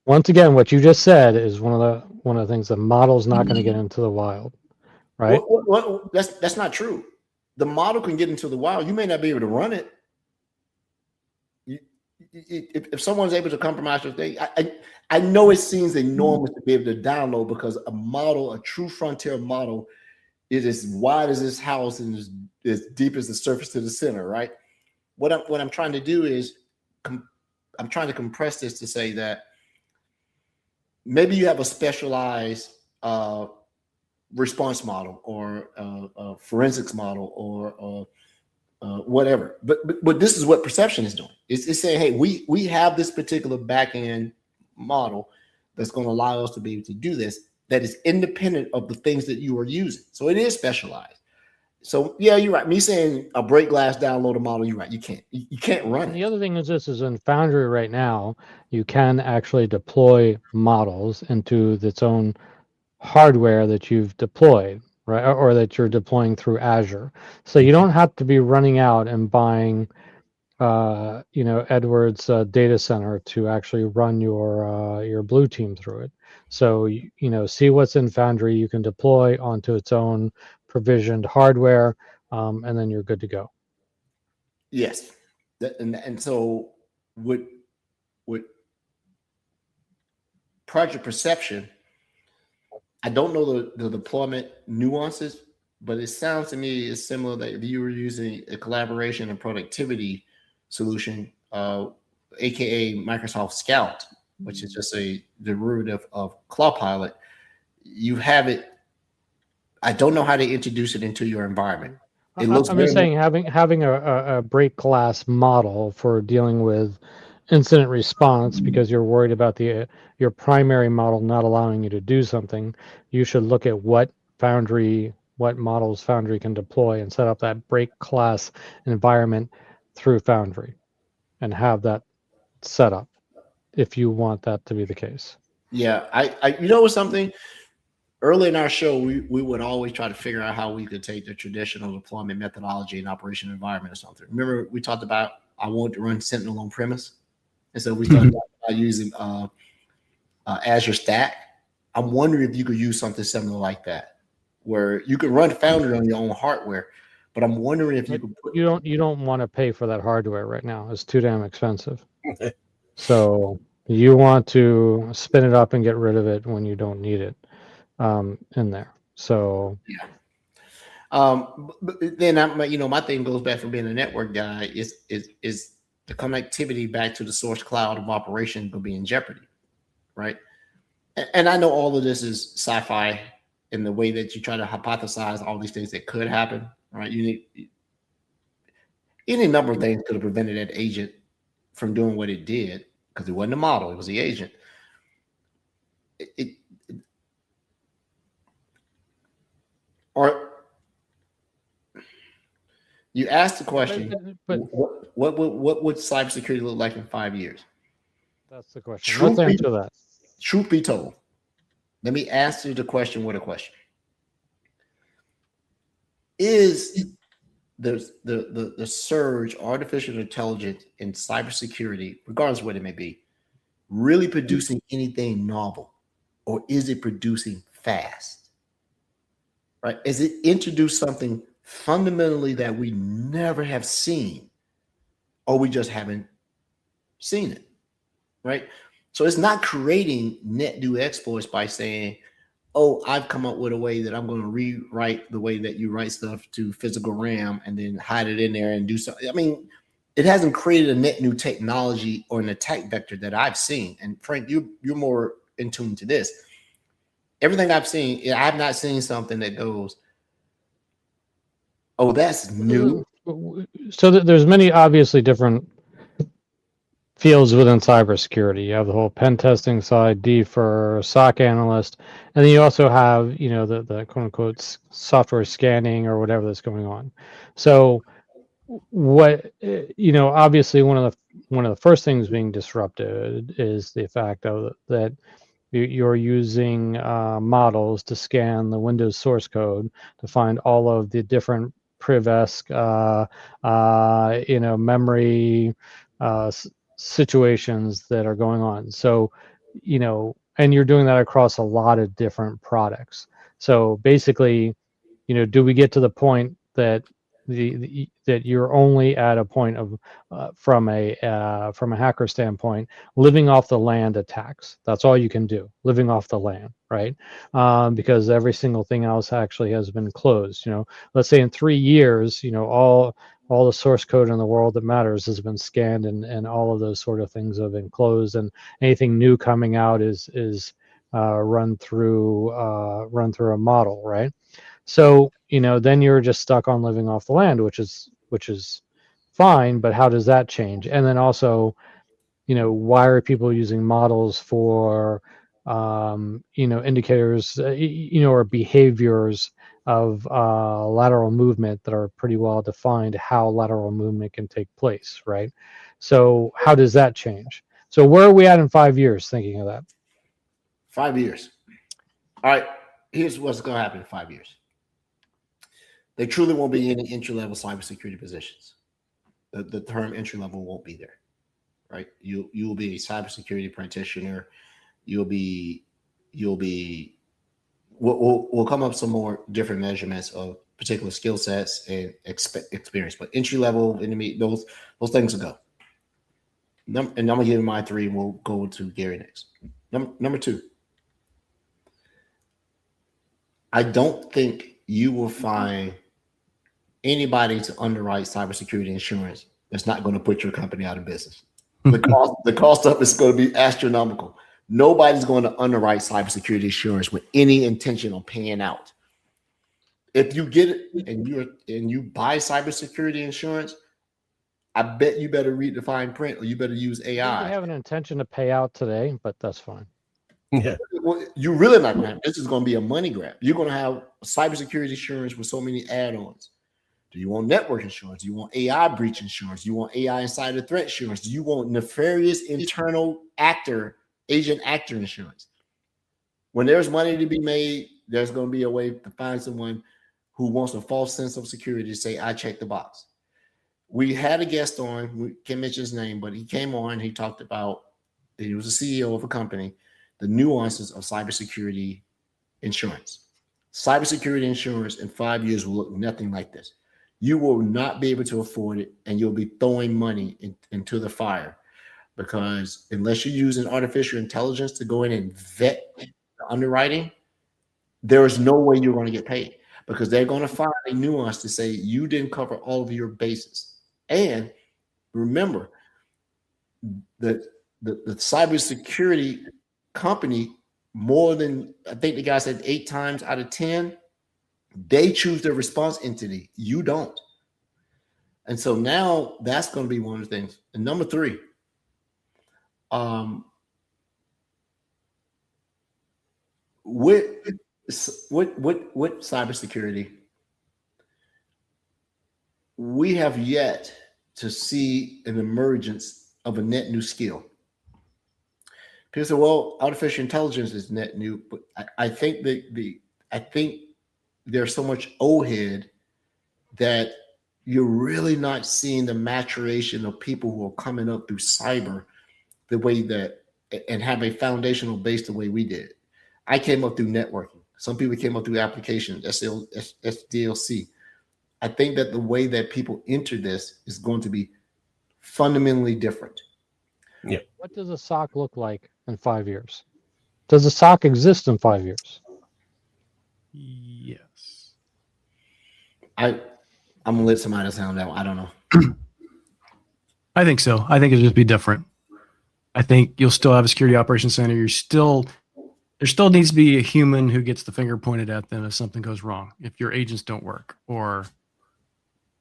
Once again, what you just said is one of the things. The model's not going to get into the wild, right? Well, that's not true. The model can get into the wild. You may not be able to run it. If someone's able to compromise your thing, I know it seems enormous to be able to download, because a model, a true frontier model, is as wide as this house and as deep as the surface to the center, right? What I'm trying to do is I'm trying to compress this to say that maybe you have a specialized response model or a forensics model or whatever. But this is what perception is doing. It's saying, hey, we have this particular back-end model that's going to allow us to be able to do this, that is independent of the things that you are using. So it is specialized. So yeah, you're right. Me saying a break glass download a model, you're right. You can't run And it. the other thing is, this is in Foundry right now. You can actually deploy models into its own hardware that you've deployed, right? Or that you're deploying through Azure. So you don't have to be running out and buying, Edwards data center to actually run your blue team through it. So see what's in Foundry. You can deploy onto its own provisioned hardware, and then you're good to go. Yes. And so with project perception, I don't know the deployment nuances, but it sounds to me it's similar that if you were using a collaboration and productivity solution, aka Microsoft Scout, which is just a derivative of Copilot, you have it. I don't know how to introduce it into your environment. I'm just saying, having a break glass model for dealing with incident response, because you're worried about your primary model not allowing you to do something, you should look at what models Foundry can deploy and set up that break glass environment through Foundry and have that set up if you want that to be the case. Yeah, I something. Early in our show, we would always try to figure out how we could take the traditional deployment methodology and operation environment or something. Remember, we talked about I wanted to run Sentinel on premise, and so we started about using Azure Stack. I'm wondering if you could use something similar like that, where you could run Foundry on your own hardware. But I'm wondering if you could put. You don't want to pay for that hardware right now. It's too damn expensive. So you want to spin it up and get rid of it when you don't need it. In there. So yeah. But then my thing goes back from being a network guy is the connectivity back to the source cloud of operation could be in jeopardy, right? And I know all of this is sci-fi in the way that you try to hypothesize all these things that could happen, right? You need any number of things could have prevented that agent from doing what it did, because it wasn't a model, it was the agent. Or you asked the question, but what would cybersecurity look like in 5 years? That's the question. Let's answer that. Truth be told, let me ask you the question with a question. Is the surge artificial intelligence in cybersecurity, regardless of what it may be, really producing anything novel? or is it producing fast? Right? Is it introduced something fundamentally that we never have seen, or we just haven't seen it? Right? So it's not creating net new exploits by saying, oh, I've come up with a way that I'm going to rewrite the way that you write stuff to physical RAM and then hide it in there and do something. I mean, it hasn't created a net new technology or an attack vector that I've seen. And Frank, you're more in tune to this. Everything I've seen, I have not seen something that goes, oh, that's new. So there's many obviously different fields within cybersecurity. You have the whole pen testing side, D for SOC analyst, and then you also have, the quote unquote software scanning or whatever that's going on. So what, obviously one of the first things being disrupted is the fact of that you're using models to scan the Windows source code to find all of the different priv-esque, memory situations that are going on. So, and you're doing that across a lot of different products. So basically, do we get to the point that that you're only at a point of from a hacker standpoint, living off the land attacks? That's all you can do, living off the land, right? Because every single thing else actually has been closed. Let's say in 3 years, all the source code in the world that matters has been scanned, and all of those sort of things have been closed, and anything new coming out is run through a model, right? So, then you're just stuck on living off the land, which is fine, but how does that change? And then also, why are people using models for, indicators, or behaviors of lateral movement that are pretty well defined, how lateral movement can take place, right? So how does that change? So where are we at in 5 years thinking of that? 5 years. All right, here's what's going to happen in 5 years. There truly won't be any entry-level cybersecurity positions. The term entry-level won't be there, right? You will be a cybersecurity practitioner. We'll come up some more different measurements of particular skill sets and experience, but entry-level, intermediate, those things will go. And I'm gonna give you my 3, and we'll go to Gary next. Number 2. I don't think you will find anybody to underwrite cybersecurity insurance that's not going to put your company out of business. The cost of it's going to be astronomical. Nobody's going to underwrite cybersecurity insurance with any intention of paying out. If you get it and you buy cybersecurity insurance, I bet you better read the fine print, or you better use AI. We have an intention to pay out today, but that's fine. Yeah. Well, you're really not going to have. This is going to be a money grab. You're going to have cybersecurity insurance with so many add-ons. Do you want network insurance? Do you want AI breach insurance? Do you want AI insider threat insurance? Do you want nefarious internal agent actor insurance? When there's money to be made, there's going to be a way to find someone who wants a false sense of security to say, I checked the box. We had a guest on, we can't mention his name, but he came on, he talked about, he was a CEO of a company, the nuances of cybersecurity insurance. Cybersecurity insurance in 5 years will look nothing like this. You will not be able to afford it, and you'll be throwing money into the fire, because unless you're using artificial intelligence to go in and vet the underwriting, there is no way you're going to get paid, because they're going to find a nuance to say you didn't cover all of your bases. And remember, the cybersecurity company, more than, I think the guy said 8 times out of 10, they choose their response entity. You don't. And so now that's going to be one of the things. And number 3, with cybersecurity, we have yet to see an emergence of a net new skill. People say, well, artificial intelligence is net new, but I think there's so much overhead that you're really not seeing the maturation of people who are coming up through cyber the way that, and have a foundational base the way we did. I came up through networking. Some people came up through applications, SDLC. I think that the way that people enter this is going to be fundamentally different. Yeah. What does a SOC look like in 5 years? Does a SOC exist in 5 years? Yes. I'm gonna let somebody else handle that one. I don't know. I think so. I think it'll just be different. I think you'll still have a security operations center. There still needs to be a human who gets the finger pointed at them if something goes wrong, if your agents don't work. Or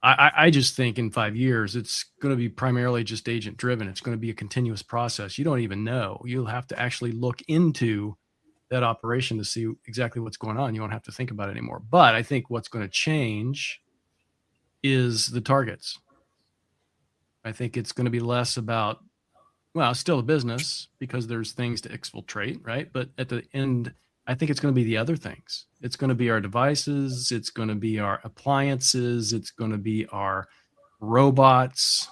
I just think in 5 years, it's going to be primarily just agent driven. It's going to be a continuous process. You don't even know. You'll have to actually look into that operation to see exactly what's going on. You won't have to think about it anymore. But I think what's going to change is the targets. I think it's going to be less about, well, it's still a business because there's things to exfiltrate, right? But at the end, I think it's going to be the other things. It's going to be our devices. It's going to be our appliances. It's going to be our robots.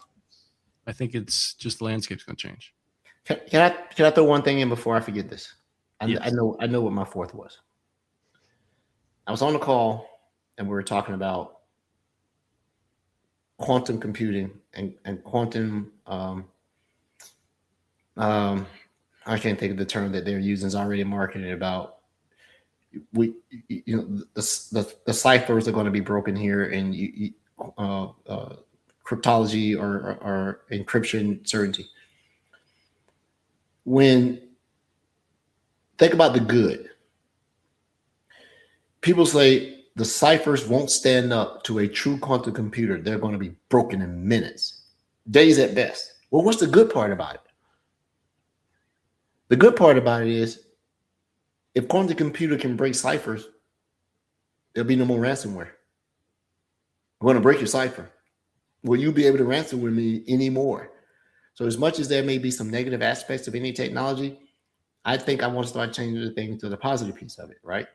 I think it's just the landscape's going to change. Can I throw one thing in before I forget this? Yes. I know what my fourth was. I was on the call and we were talking about quantum computing and quantum. I can't think of the term that they're using. Is already marketed about. The ciphers are going to be broken here, and cryptology or encryption certainty. When think about the good, people say the ciphers won't stand up to a true quantum computer. They're going to be broken in minutes, days at best. Well, what's the good part about it? The good part about it is if quantum computer can break ciphers, there'll be no more ransomware. I'm going to break your cipher. Will you be able to ransomware me anymore? So as much as there may be some negative aspects of any technology, I think I want to start changing the thing to the positive piece of it, right?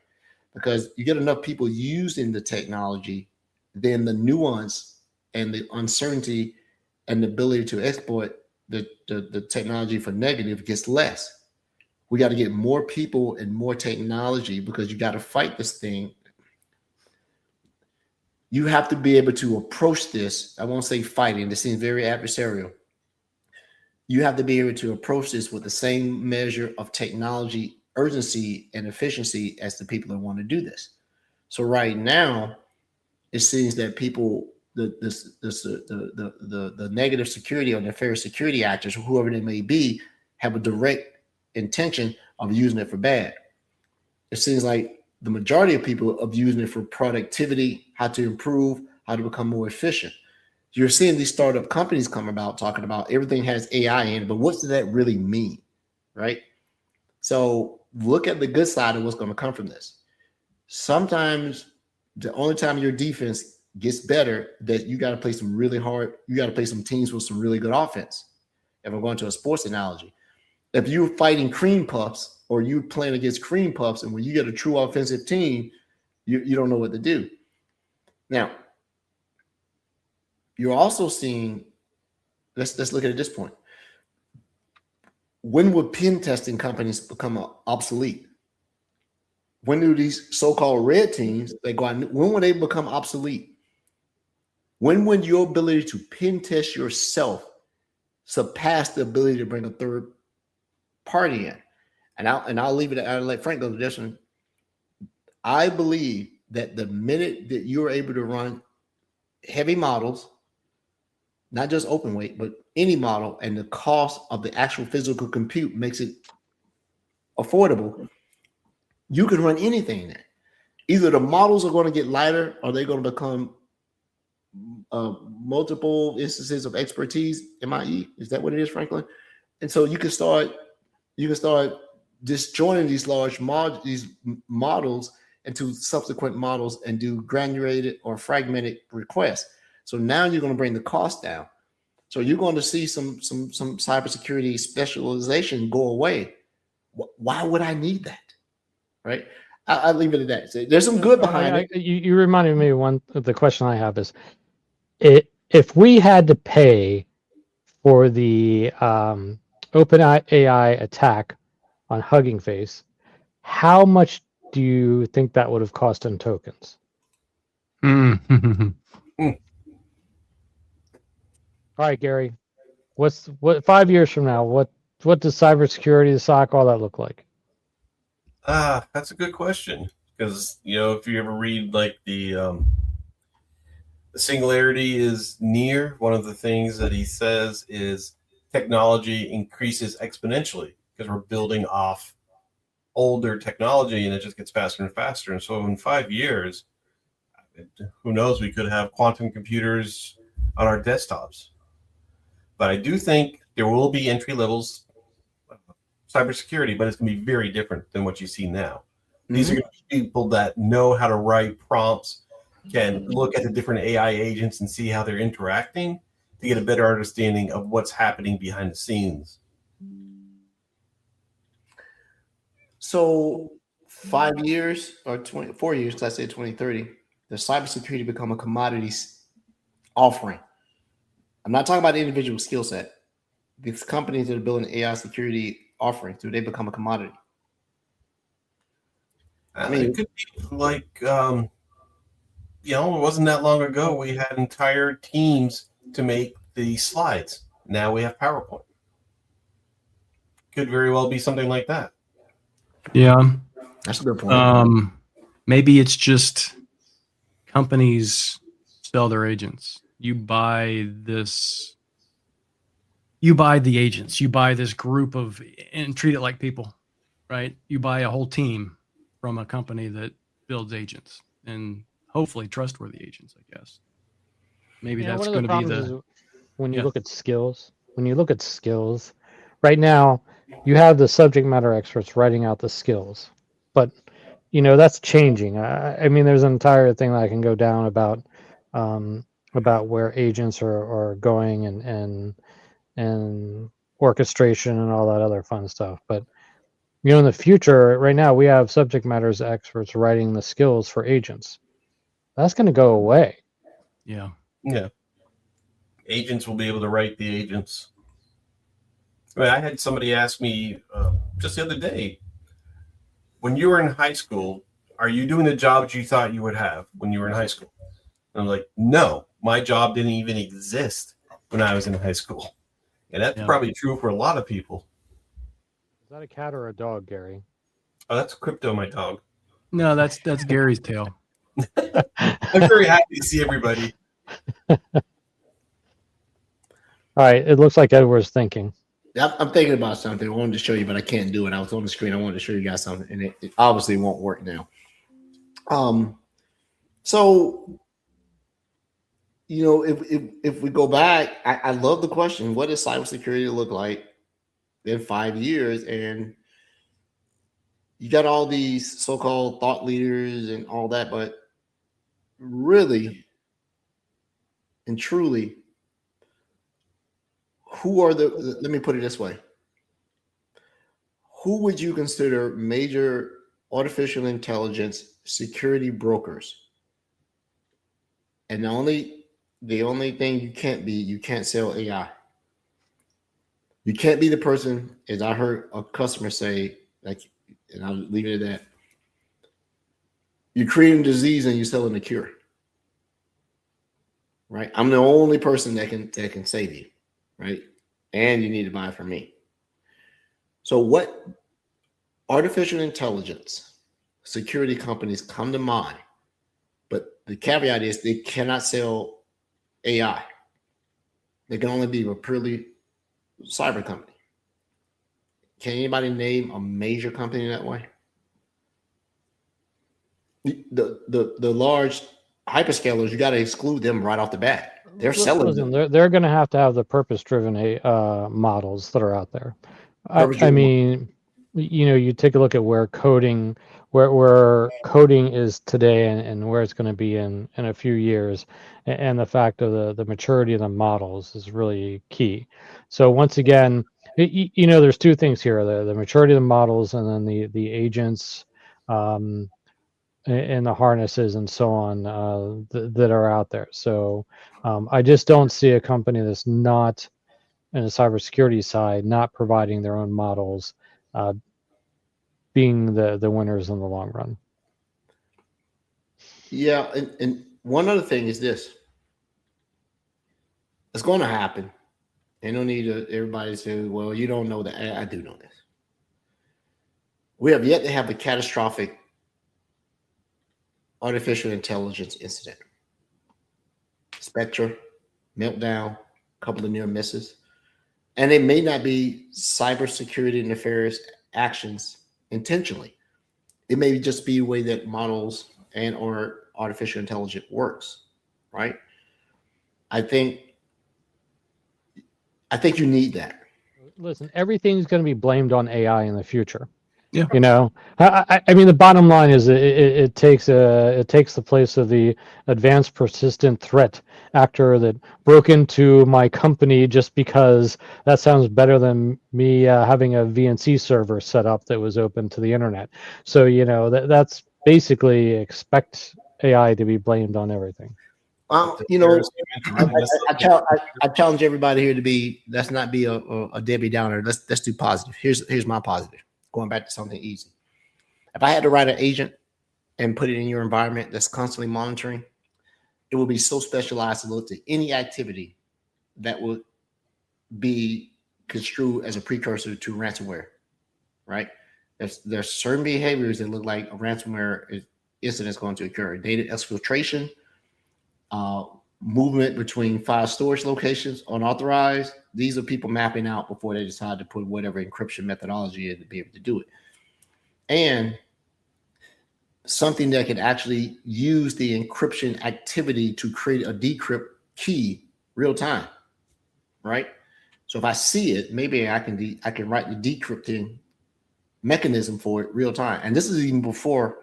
Because you get enough people using the technology, then the nuance and the uncertainty and the ability to exploit the technology for negative gets less. We got to get more people and more technology because you got to fight this thing. You have to be able to approach this. I won't say fighting. This seems very adversarial. You have to be able to approach this with the same measure of technology, urgency, and efficiency as the people that want to do this. So right now, it seems that people, the negative security or nefarious security actors, or whoever they may be, have a direct intention of using it for bad. It seems like the majority of people are using it for productivity, how to improve, how to become more efficient. You're seeing these startup companies come about talking about everything has AI in it, but what does that really mean, right? So look at the good side of what's going to come from this. Sometimes the only time your defense gets better, that you got to play some really hard, you got to play some teams with some really good offense. If I'm going to a sports analogy, if you're fighting cream puffs or you're playing against cream puffs, and when you get a true offensive team, you don't know what to do. Now, you're also seeing, let's look at it at this point. When would pen testing companies become obsolete? When do these so-called red teams, they go out, when will they become obsolete? When would your ability to pen test yourself surpass the ability to bring a third party in? And I'll leave it. I'll let Frank go to this one. I believe that the minute that you're able to run heavy models, not just open weight, but any model, and the cost of the actual physical compute makes it affordable, you can run anything there. Either the models are going to get lighter or they're going to become multiple instances of expertise, MIE. Is that what it is, Franklin? And so you can start disjoining these large models into subsequent models and do granulated or fragmented requests. So now you're going to bring the cost down. So you're going to see some cybersecurity specialization go away. Why would I need that? Right? I'll leave it at that. So there's some good behind it. You reminded me of the question I have is, if we had to pay for the OpenAI attack on Hugging Face, How much do you think that would have cost in tokens? Mm. All right, Gary. What 5 years from now? What does cybersecurity, the SOC, all that look like? That's a good question, because if you ever read like the singularity is near, one of the things that he says is technology increases exponentially because we're building off older technology and it just gets faster and faster. And so in 5 years, who knows, we could have quantum computers on our desktops. But I do think there will be entry levels cybersecurity, but it's going to be very different than what you see now. These are going to be people that know how to write prompts, can look at the different AI agents and see how they're interacting to get a better understanding of what's happening behind the scenes. So 5 years or 4 years, because I said 2030, does cybersecurity become a commodities offering? I'm not talking about the individual skill set. These companies that are building AI security offerings, do they become a commodity? I mean, it could be like, it wasn't that long ago we had entire teams to make the slides. Now we have PowerPoint. Could very well be something like that. Yeah. That's a good point. Maybe it's just companies sell their agents. You buy the agents, you buy this group of, and treat it like people, right? You buy a whole team from a company that builds agents, and hopefully trustworthy agents, I guess. Maybe that's going to be the, when you look at skills, right now you have the subject matter experts writing out the skills, but that's changing. I mean, there's an entire thing that I can go down about where agents are going and orchestration and all that other fun stuff. But in the future, right now we have subject matter experts writing the skills for agents. That's going to go away. Yeah. Agents will be able to write the agents. I mean, I had somebody ask me just the other day, when you were in high school, are you doing the jobs you thought you would have when you were in high school? And I'm like, no, my job didn't even exist when I was in high school. And that's probably true for a lot of people. Is that a cat or a dog, Gary? Oh, that's Crypto, my dog. No, that's Gary's tail. I'm very happy to see everybody. All right, it looks like Edward's thinking. I'm thinking about something. I wanted to show you, but I can't do it. I was on the screen. I wanted to show you guys something, and it obviously won't work now. So if we go back, I love the question: what does cybersecurity look like in 5 years? And you got all these so-called thought leaders and all that, but really and truly, who are let me put it this way. Who would you consider major artificial intelligence security brokers? And the only thing you can't sell AI. You can't be the person, as I heard a customer say, and I'll leave it at that. You're creating disease and you're selling a cure. Right? I'm the only person that can save you. Right? And you need to buy it from me. So what artificial intelligence security companies come to mind, but the caveat is they cannot sell AI. They can only be a purely cyber company. Can anybody name a major company that way? The large hyperscalers, you got to exclude them right off the bat. They're selling them. They're going to have the purpose-driven models that are out there. I mean, you take a look at where coding is today and where it's going to be in a few years, and the fact of the maturity of the models is really key. So once again, there's two things here: the maturity of the models, and then the agents, and the harnesses and so on that are out there. So I just don't see a company that's not in the cybersecurity side not providing their own models being the winners in the long run. Yeah, and one other thing is this. It's going to happen. They don't need everybody to say, well, you don't know that. I do know this. We have yet to have a catastrophic artificial intelligence incident. Spectre, meltdown, a couple of near misses. And it may not be cybersecurity nefarious actions intentionally. It may just be the way that models and or artificial intelligence works, right? I think you need that. Listen, everything's going to be blamed on AI in the future. Yeah. You know, I mean, the bottom line is it takes the place of the advanced persistent threat actor that broke into my company just because that sounds better than me having a VNC server set up that was open to the internet. So, you know, that's basically expect AI to be blamed on everything. You know, I challenge everybody here to be. Let's not be a Debbie Downer. Let's do positive. Here's my positive. Going back to something easy. If I had to write an agent and put it in your environment that's constantly monitoring, it would be so specialized to look at any activity that would be construed as a precursor to ransomware, right? There's certain behaviors that look like a ransomware incident is going to occur. Data exfiltration, movement between file storage locations unauthorized. These are people mapping out before they decide to put whatever encryption methodology is to be able to do it. And something that can actually use the encryption activity to create a decrypt key real time, right? So if I see it, maybe I can write the decrypting mechanism for it real time. And this is even before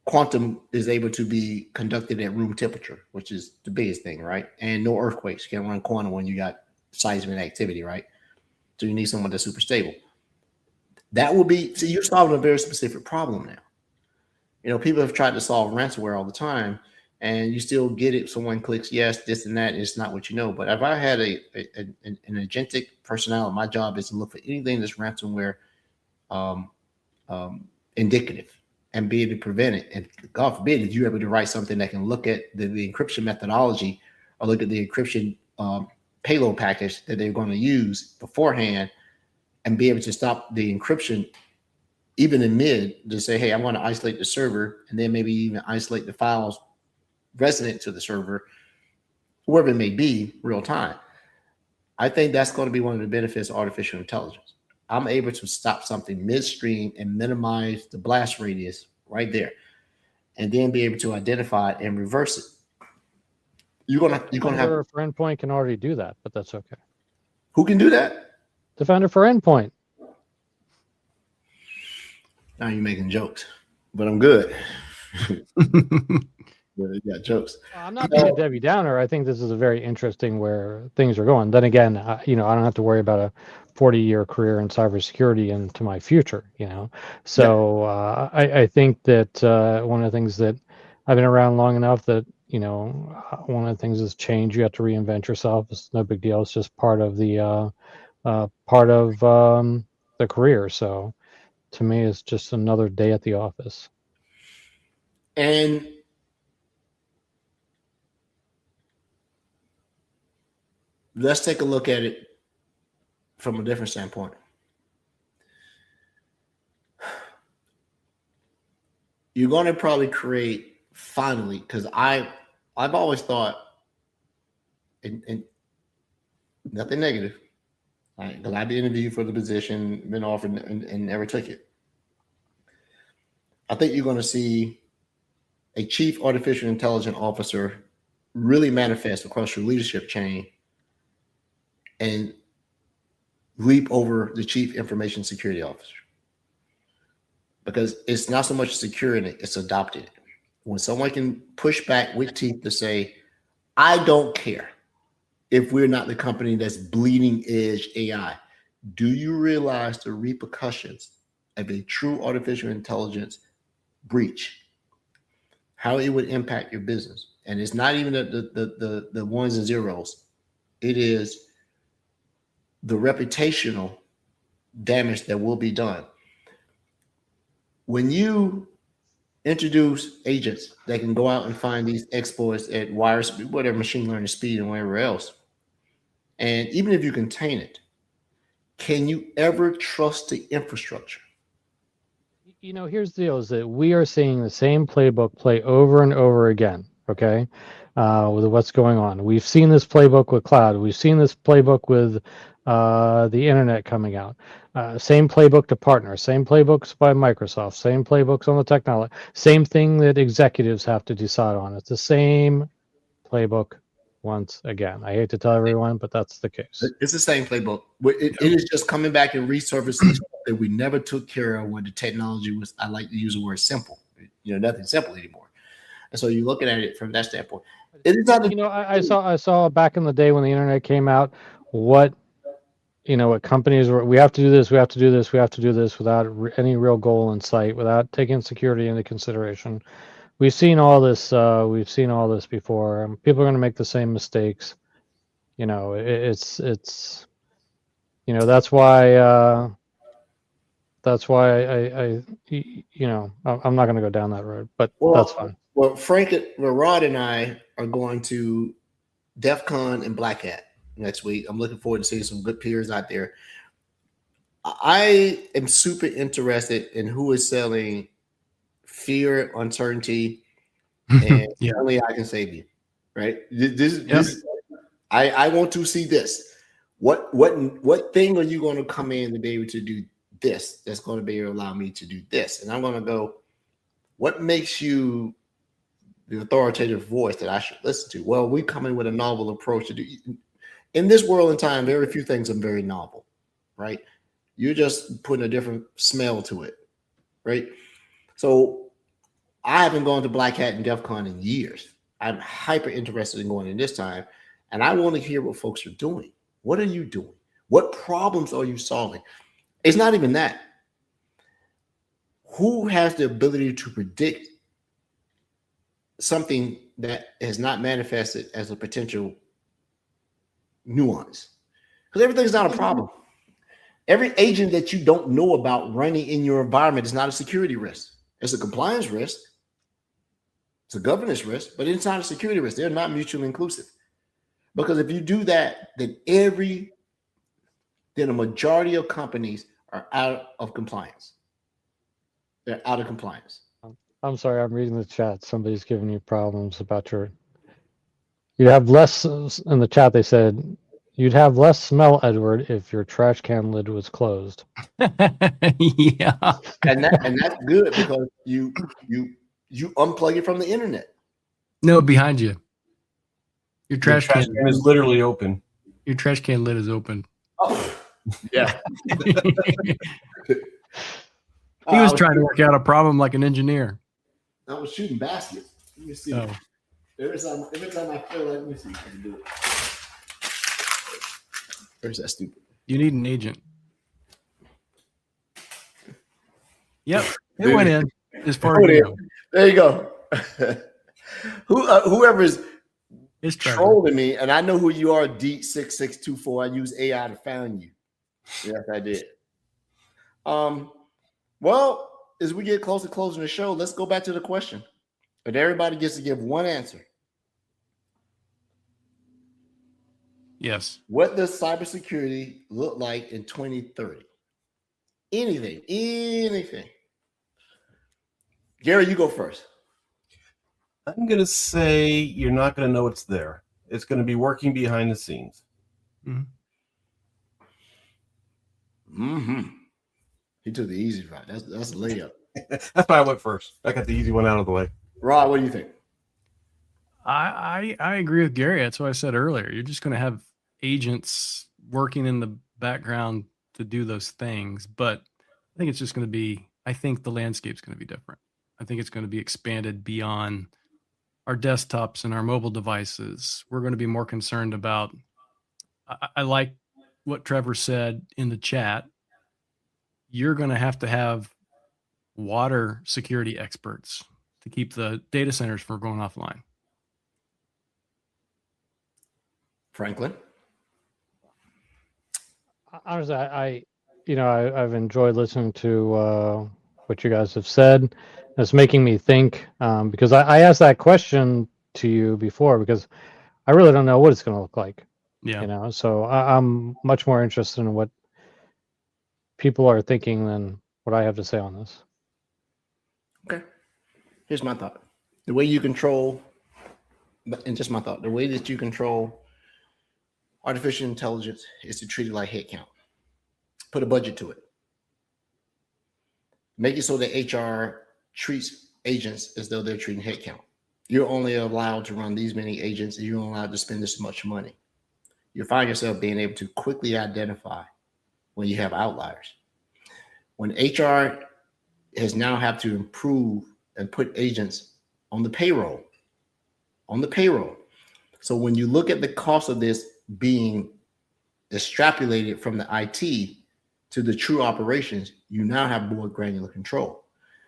quantum is able to be conducted at room temperature, which is the biggest thing, right? And no earthquakes. You can't run quantum when you got seismic activity, right? So you need someone that's super stable. That will be, so you're solving a very specific problem now. You know, people have tried to solve ransomware all the time, and you still get it. Someone clicks yes, this and that. It's not what you know. But if I had an agentic personnel, my job is to look for anything that's ransomware indicative and be able to prevent it. And God forbid, if you're able to write something that can look at the encryption methodology or look at the encryption payload package that they're going to use beforehand and be able to stop the encryption even in mid to say, hey, I want to isolate the server and then maybe even isolate the files resident to the server, whoever it may be, real time. I think that's going to be one of the benefits of artificial intelligence. I'm able to stop something midstream and minimize the blast radius right there, and then be able to identify it and reverse it. You're gonna have for endpoint can already do that, but that's okay. Who can do that? Defender for endpoint. Now you're making jokes, but I'm good. Yeah, jokes. I'm not being a Debbie Downer. I think this is a very interesting where things are going. Then again, you know, I don't have to worry about a 40-year career in cybersecurity into my future, you know. So I think that one of the things that I've been around long enough that, you know, one of the things is change. You have to reinvent yourself. It's no big deal. It's just part of the career. So to me, it's just another day at the office. And let's take a look at it from a different standpoint. You're going to probably create finally, because I've always thought, and nothing negative, because I've been interviewed for the position, been offered and never took it. I think you're going to see a chief artificial intelligence officer really manifest across your leadership chain and leap over the chief information security officer, because it's not so much securing it, it's adopting it. When someone can push back with teeth to say, I don't care if we're not the company that's bleeding edge AI. Do you realize the repercussions of a true artificial intelligence breach, how it would impact your business? And it's not even the ones and zeros. It is the reputational damage that will be done. When you introduce agents that can go out and find these exploits at wire speed, whatever, machine learning speed and whatever else, and even if you contain it, can you ever trust the infrastructure? Here's the deal: is that we are seeing the same playbook play over and over again. Okay, with what's going on, we've seen this playbook with cloud. We've seen this playbook with the internet coming out. Same playbook to partner. Same playbooks by Microsoft. Same playbooks on the technology. Same thing that executives have to decide on. It's the same playbook once again. I hate to tell everyone, but that's the case. It's the same playbook. It is just coming back and resurfacing that we never took care of when the technology was, I like to use the word simple. Nothing simple anymore. And so you're looking at it from that standpoint. It is not. I saw back in the day when the internet came out, what companies were. We have to do this. We have to do this. We have to do this without any real goal in sight, without taking security into consideration. We've seen all this. We've seen all this before. People are going to make the same mistakes. It's that's why. That's why I'm not going to go down that road, but that's fine. Well, Rod and I are going to Defcon and Black Hat next week. I'm looking forward to seeing some good peers out there. I am super interested in who is selling fear, uncertainty, and only I can save you. Right? I want to see this. What thing are you going to come in to be able to do this? That's going to be able to allow me to do this, and I'm going to go. What makes you the authoritative voice that I should listen to? Well, we come in with a novel approach to do. In this world and time, very few things are very novel, right? You're just putting a different smell to it, right? So I haven't gone to Black Hat and Defcon in years. I'm hyper interested in going in this time, and I want to hear what folks are doing. What are you doing? What problems are you solving? It's not even that. Who has the ability to predict something that has not manifested as a potential nuance? Because everything's not a problem. Every agent that you don't know about running in your environment is not a security risk. It's a compliance risk. It's a governance risk, but it's not a security risk. They're not mutually inclusive. Because if you do that, then a majority of companies are out of compliance. They're out of compliance. I'm sorry, I'm reading the chat. Somebody's giving you problems about you'd have less in the chat. They said you'd have less smell, Edward, if your trash can lid was closed. Yeah. And that's good because you unplug it from the internet. No, behind you. Your trash can is literally open. Your trash can lid is open. Oh, yeah. He was trying to work out a problem like an engineer. I was shooting baskets. Let me see. Oh. Every time I feel like, let me see if I can do it. Where's that stupid? You need an agent. Yep, it went in as far as you know. There you go. Whoever is It's trolling me, and I know who you are, D6624. I use AI to find you. Yes, I did. Well, as we get close to closing the show, let's go back to the question. But everybody gets to give one answer. Yes. What does cybersecurity look like in 2030? Anything. Gary, you go first. I'm going to say you're not going to know it's there. It's going to be working behind the scenes. He took the easy route. That's a layup. That's why I went first. I got the easy one out of the way. Rod, what do you think? I agree with Gary. That's what I said earlier. You're just going to have agents working in the background to do those things. But I think it's just going to be, I think the landscape's going to be different. I think it's going to be expanded beyond our desktops and our mobile devices. We're going to be more concerned about, I like what Trevor said in the chat. You're going to have water security experts to keep the data centers from going offline. Franklin? Honestly, I've enjoyed listening to what you guys have said. It's making me think because I asked that question to you before because I really don't know what it's going to look like. Yeah. So I'm much more interested in what people are thinking than what I have to say on this. Okay. Here's my thought. The way you control, and just my thought, the way that you control artificial intelligence is to treat it like headcount. Put a budget to it. Make it so that HR treats agents as though they're treating headcount. You're only allowed to run these many agents, and you're only allowed to spend this much money. You find yourself being able to quickly identify when you have outliers. When HR has now have to improve and put agents on the payroll. So when you look at the cost of this being extrapolated from the IT to the true operations, you now have more granular control.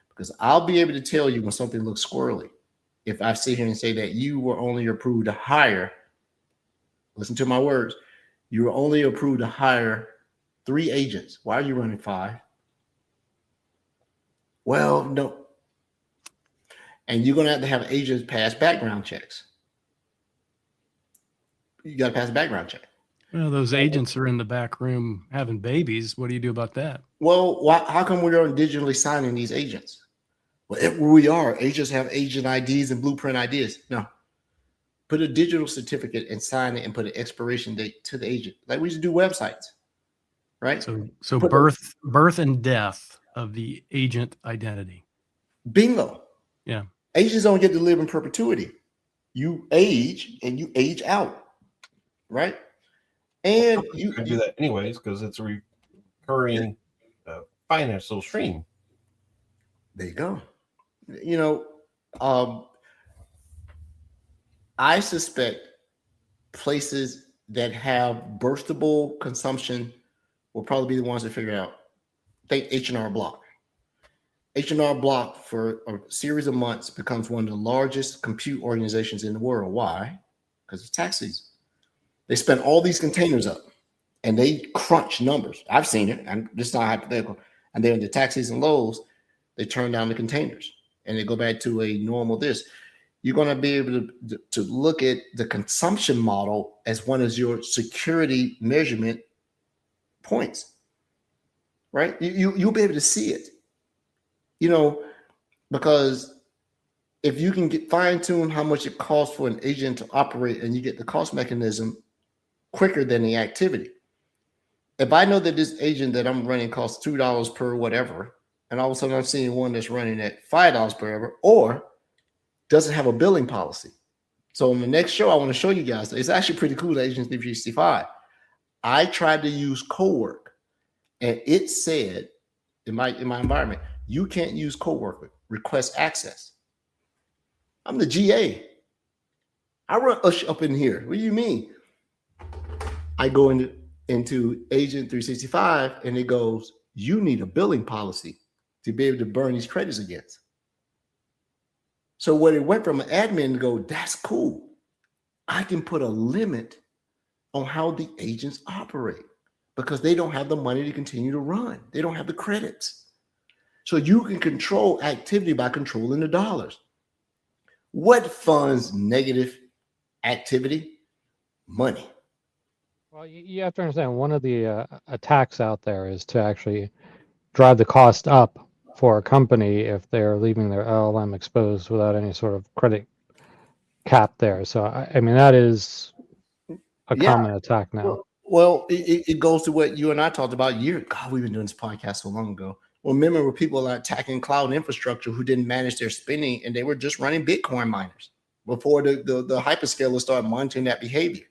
Because I'll be able to tell you when something looks squirrely. If I sit here and say that you were only approved to hire, listen to my words, you were only approved to hire 3 agents. Why are you running 5? Well, no. And you're going to have agents pass background checks. You got to pass a background check. Well, those agents are in the back room having babies. What do you do about that? Well, how come we aren't digitally signing these agents? Well, we are. Agents have agent IDs and blueprint IDs. No. Put a digital certificate and sign it and put an expiration date to the agent. Like we used to do websites, right? So birth and death of the agent identity. Bingo. Yeah. Agents don't get to live in perpetuity. You age and you age out, right? And you can do that anyways because it's a recurring financial stream. There you go. I suspect places that have burstable consumption will probably be the ones that figure it out. Think H&R Block. H&R Block for a series of months becomes one of the largest compute organizations in the world. Why? Because it's tax season. They spend all these containers up and they crunch numbers. I've seen it, and this is not hypothetical. And then the tax season lows, they turn down the containers and they go back to a normal this. You're going to be able to look at the consumption model as one of your security measurement points, right? You'll be able to see it, because if you can fine tune how much it costs for an agent to operate and you get the cost mechanism quicker than the activity. If I know that this agent that I'm running costs $2 per whatever, and all of a sudden I'm seeing one that's running at $5 per hour, or doesn't have a billing policy. So in the next show, I want to show you guys, it's actually pretty cool, Agent 365. I tried to use Cowork, and it said in my environment, you can't use Cowork, request access. I'm the GA. I run Ush up in here. What do you mean? I go into Agent 365, and it goes, you need a billing policy to be able to burn these credits against. So when it went from an admin to go, that's cool. I can put a limit on how the agents operate because they don't have the money to continue to run. They don't have the credits. So you can control activity by controlling the dollars. What funds negative activity? Money. Well, you have to understand one of the attacks out there is to actually drive the cost up for a company if they're leaving their LLM exposed without any sort of credit cap there. So, I mean, that is a common attack now. Well, it goes to what you and I talked about God, we've been doing this podcast so long ago. Well, remember when people are attacking cloud infrastructure who didn't manage their spending and they were just running Bitcoin miners before the hyperscalers started monitoring that behavior.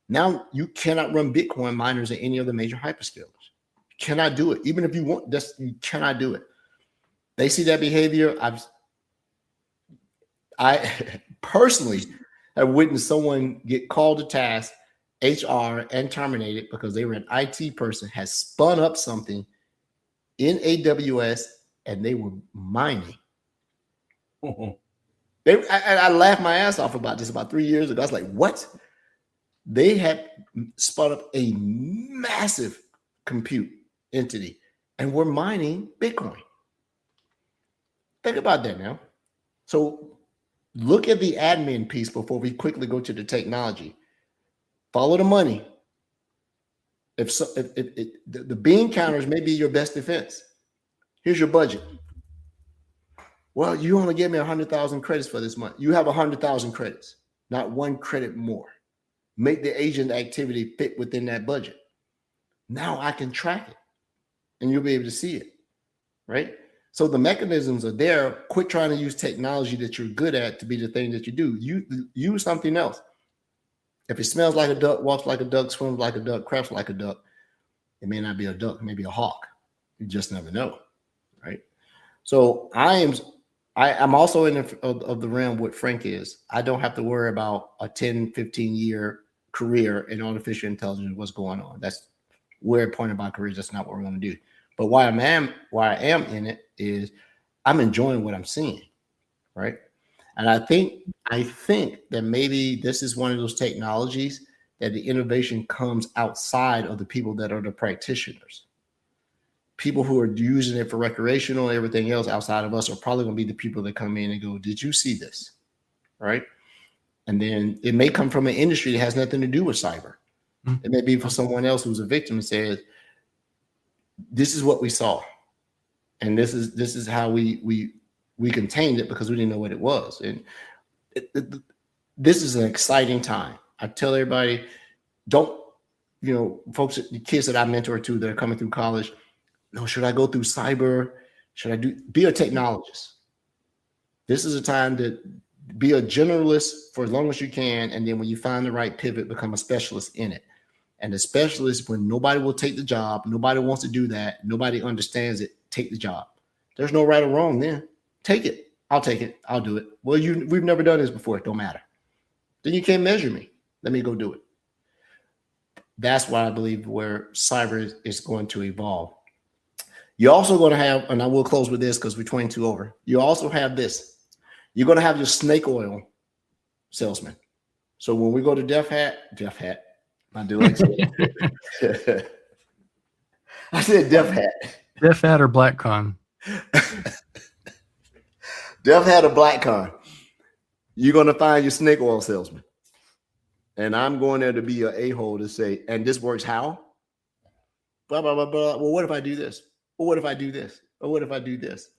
Now you cannot run Bitcoin miners in any of the major hyperscalers. You cannot do it. Even if you want, you cannot do it. They see that behavior. I personally have witnessed someone get called to task, HR, and terminated because they were an IT person, has spun up something in AWS and they were mining. I laughed my ass off about this about 3 years ago. I was like, what? They had spun up a massive compute entity, and we're mining Bitcoin. Think about that now. So look at the admin piece before we quickly go to the technology. Follow the money. If the bean counters may be your best defense. Here's your budget. Well, you only gave me 100,000 credits for this month. You have 100,000 credits, not one credit more. Make the agent activity fit within that budget. Now I can track it and you'll be able to see it, right? So the mechanisms are there. Quit trying to use technology that you're good at to be the thing that you do. You use something else. If it smells like a duck, walks like a duck, swims like a duck, crafts like a duck, it may not be a duck, maybe a hawk. You just never know, right? So I'm also in the realm what Frank is. I don't have to worry about a 10, 15-year career in artificial intelligence, what's going on. That's where I pointed my career. That's not what we're going to do. But why I am in it is I'm enjoying what I'm seeing, right? And I think that maybe this is one of those technologies that the innovation comes outside of the people that are the practitioners. People who are using it for recreational and everything else outside of us are probably going to be the people that come in and go, did you see this? Right? And then it may come from an industry that has nothing to do with cyber. It may be for someone else who's a victim and says, this is what we saw. And this is how we contained it because we didn't know what it was. And this is an exciting time. I tell everybody, folks, the kids that I mentor to that are coming through college, no, should I go through cyber? Should I be a technologist? This is a time to be a generalist for as long as you can. And then when you find the right pivot, become a specialist in it. And the specialist, when nobody will take the job, nobody wants to do that, nobody understands it, take the job. There's no right or wrong then. Take it. I'll take it. I'll do it. Well, we've never done this before. It don't matter. Then you can't measure me. Let me go do it. That's why I believe where cyber is going to evolve. You're also going to have, and I will close with this because we're 22 over. You also have this. You're going to have your snake oil salesman. So when we go to Def Hat, I do like I said Def Hat. Def Hat or BlackCon? Def Hat or BlackCon. You're going to find your snake oil salesman. And I'm going there to be an a-hole to say, and this works how? Blah, blah, blah, blah. Well, what if I do this? Well, what if I do this? Or what if I do this?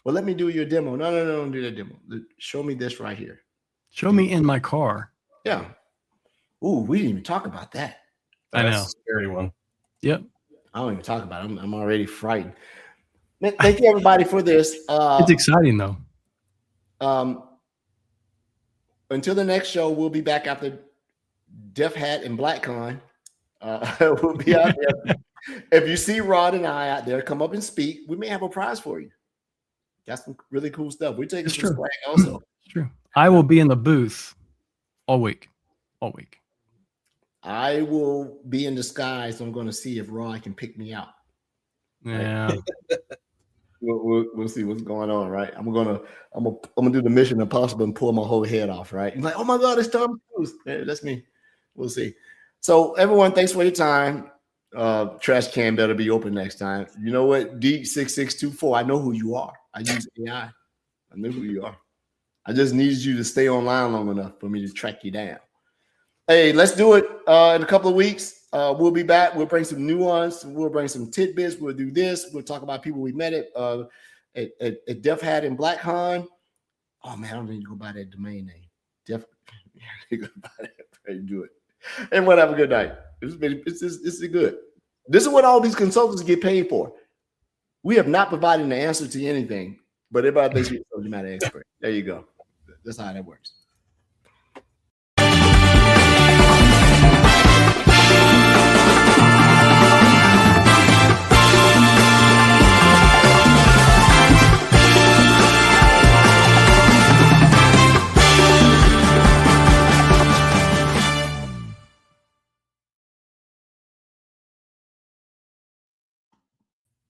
Well, let me do your demo. No, don't do that demo. Show me this right here. Show me in my car. Yeah. Ooh, we didn't even talk about that. I know. That's a scary one. Yep. I don't even talk about it. I'm already frightened. Man, thank you, everybody, for this. It's exciting, though. Until the next show, we'll be back after Def Hat and BlackCon. We'll be out there. If you see Rod and I out there, come up and speak. We may have a prize for you. Got some really cool stuff. We're taking some swag also. It's true. I will be in the booth all week. All week. I will be in disguise. I'm going to see if Rod can pick me out. Yeah. We'll see what's going on, right? I'm gonna do the Mission Impossible and pull my whole head off, right? I'm like, oh my God, it's Tom Cruise. Yeah, that's me. We'll see. So everyone, thanks for your time. Trash can better be open next time. You know what? D6624. I know who you are. I use AI. I know who you are. I just needed you to stay online long enough for me to track you down. Hey, let's do it in a couple of weeks. We'll be back. We'll bring some nuance. We'll bring some tidbits. We'll do this. We'll talk about people we met at Def Hat and BlackCon. Oh man, I don't need to go by that domain name. Def, go by that. Do it. Everyone have a good night. This is good. This is what all these consultants get paid for. We have not provided an answer to anything, but everybody thinks you're a subject matter expert. There you go. That's how that works.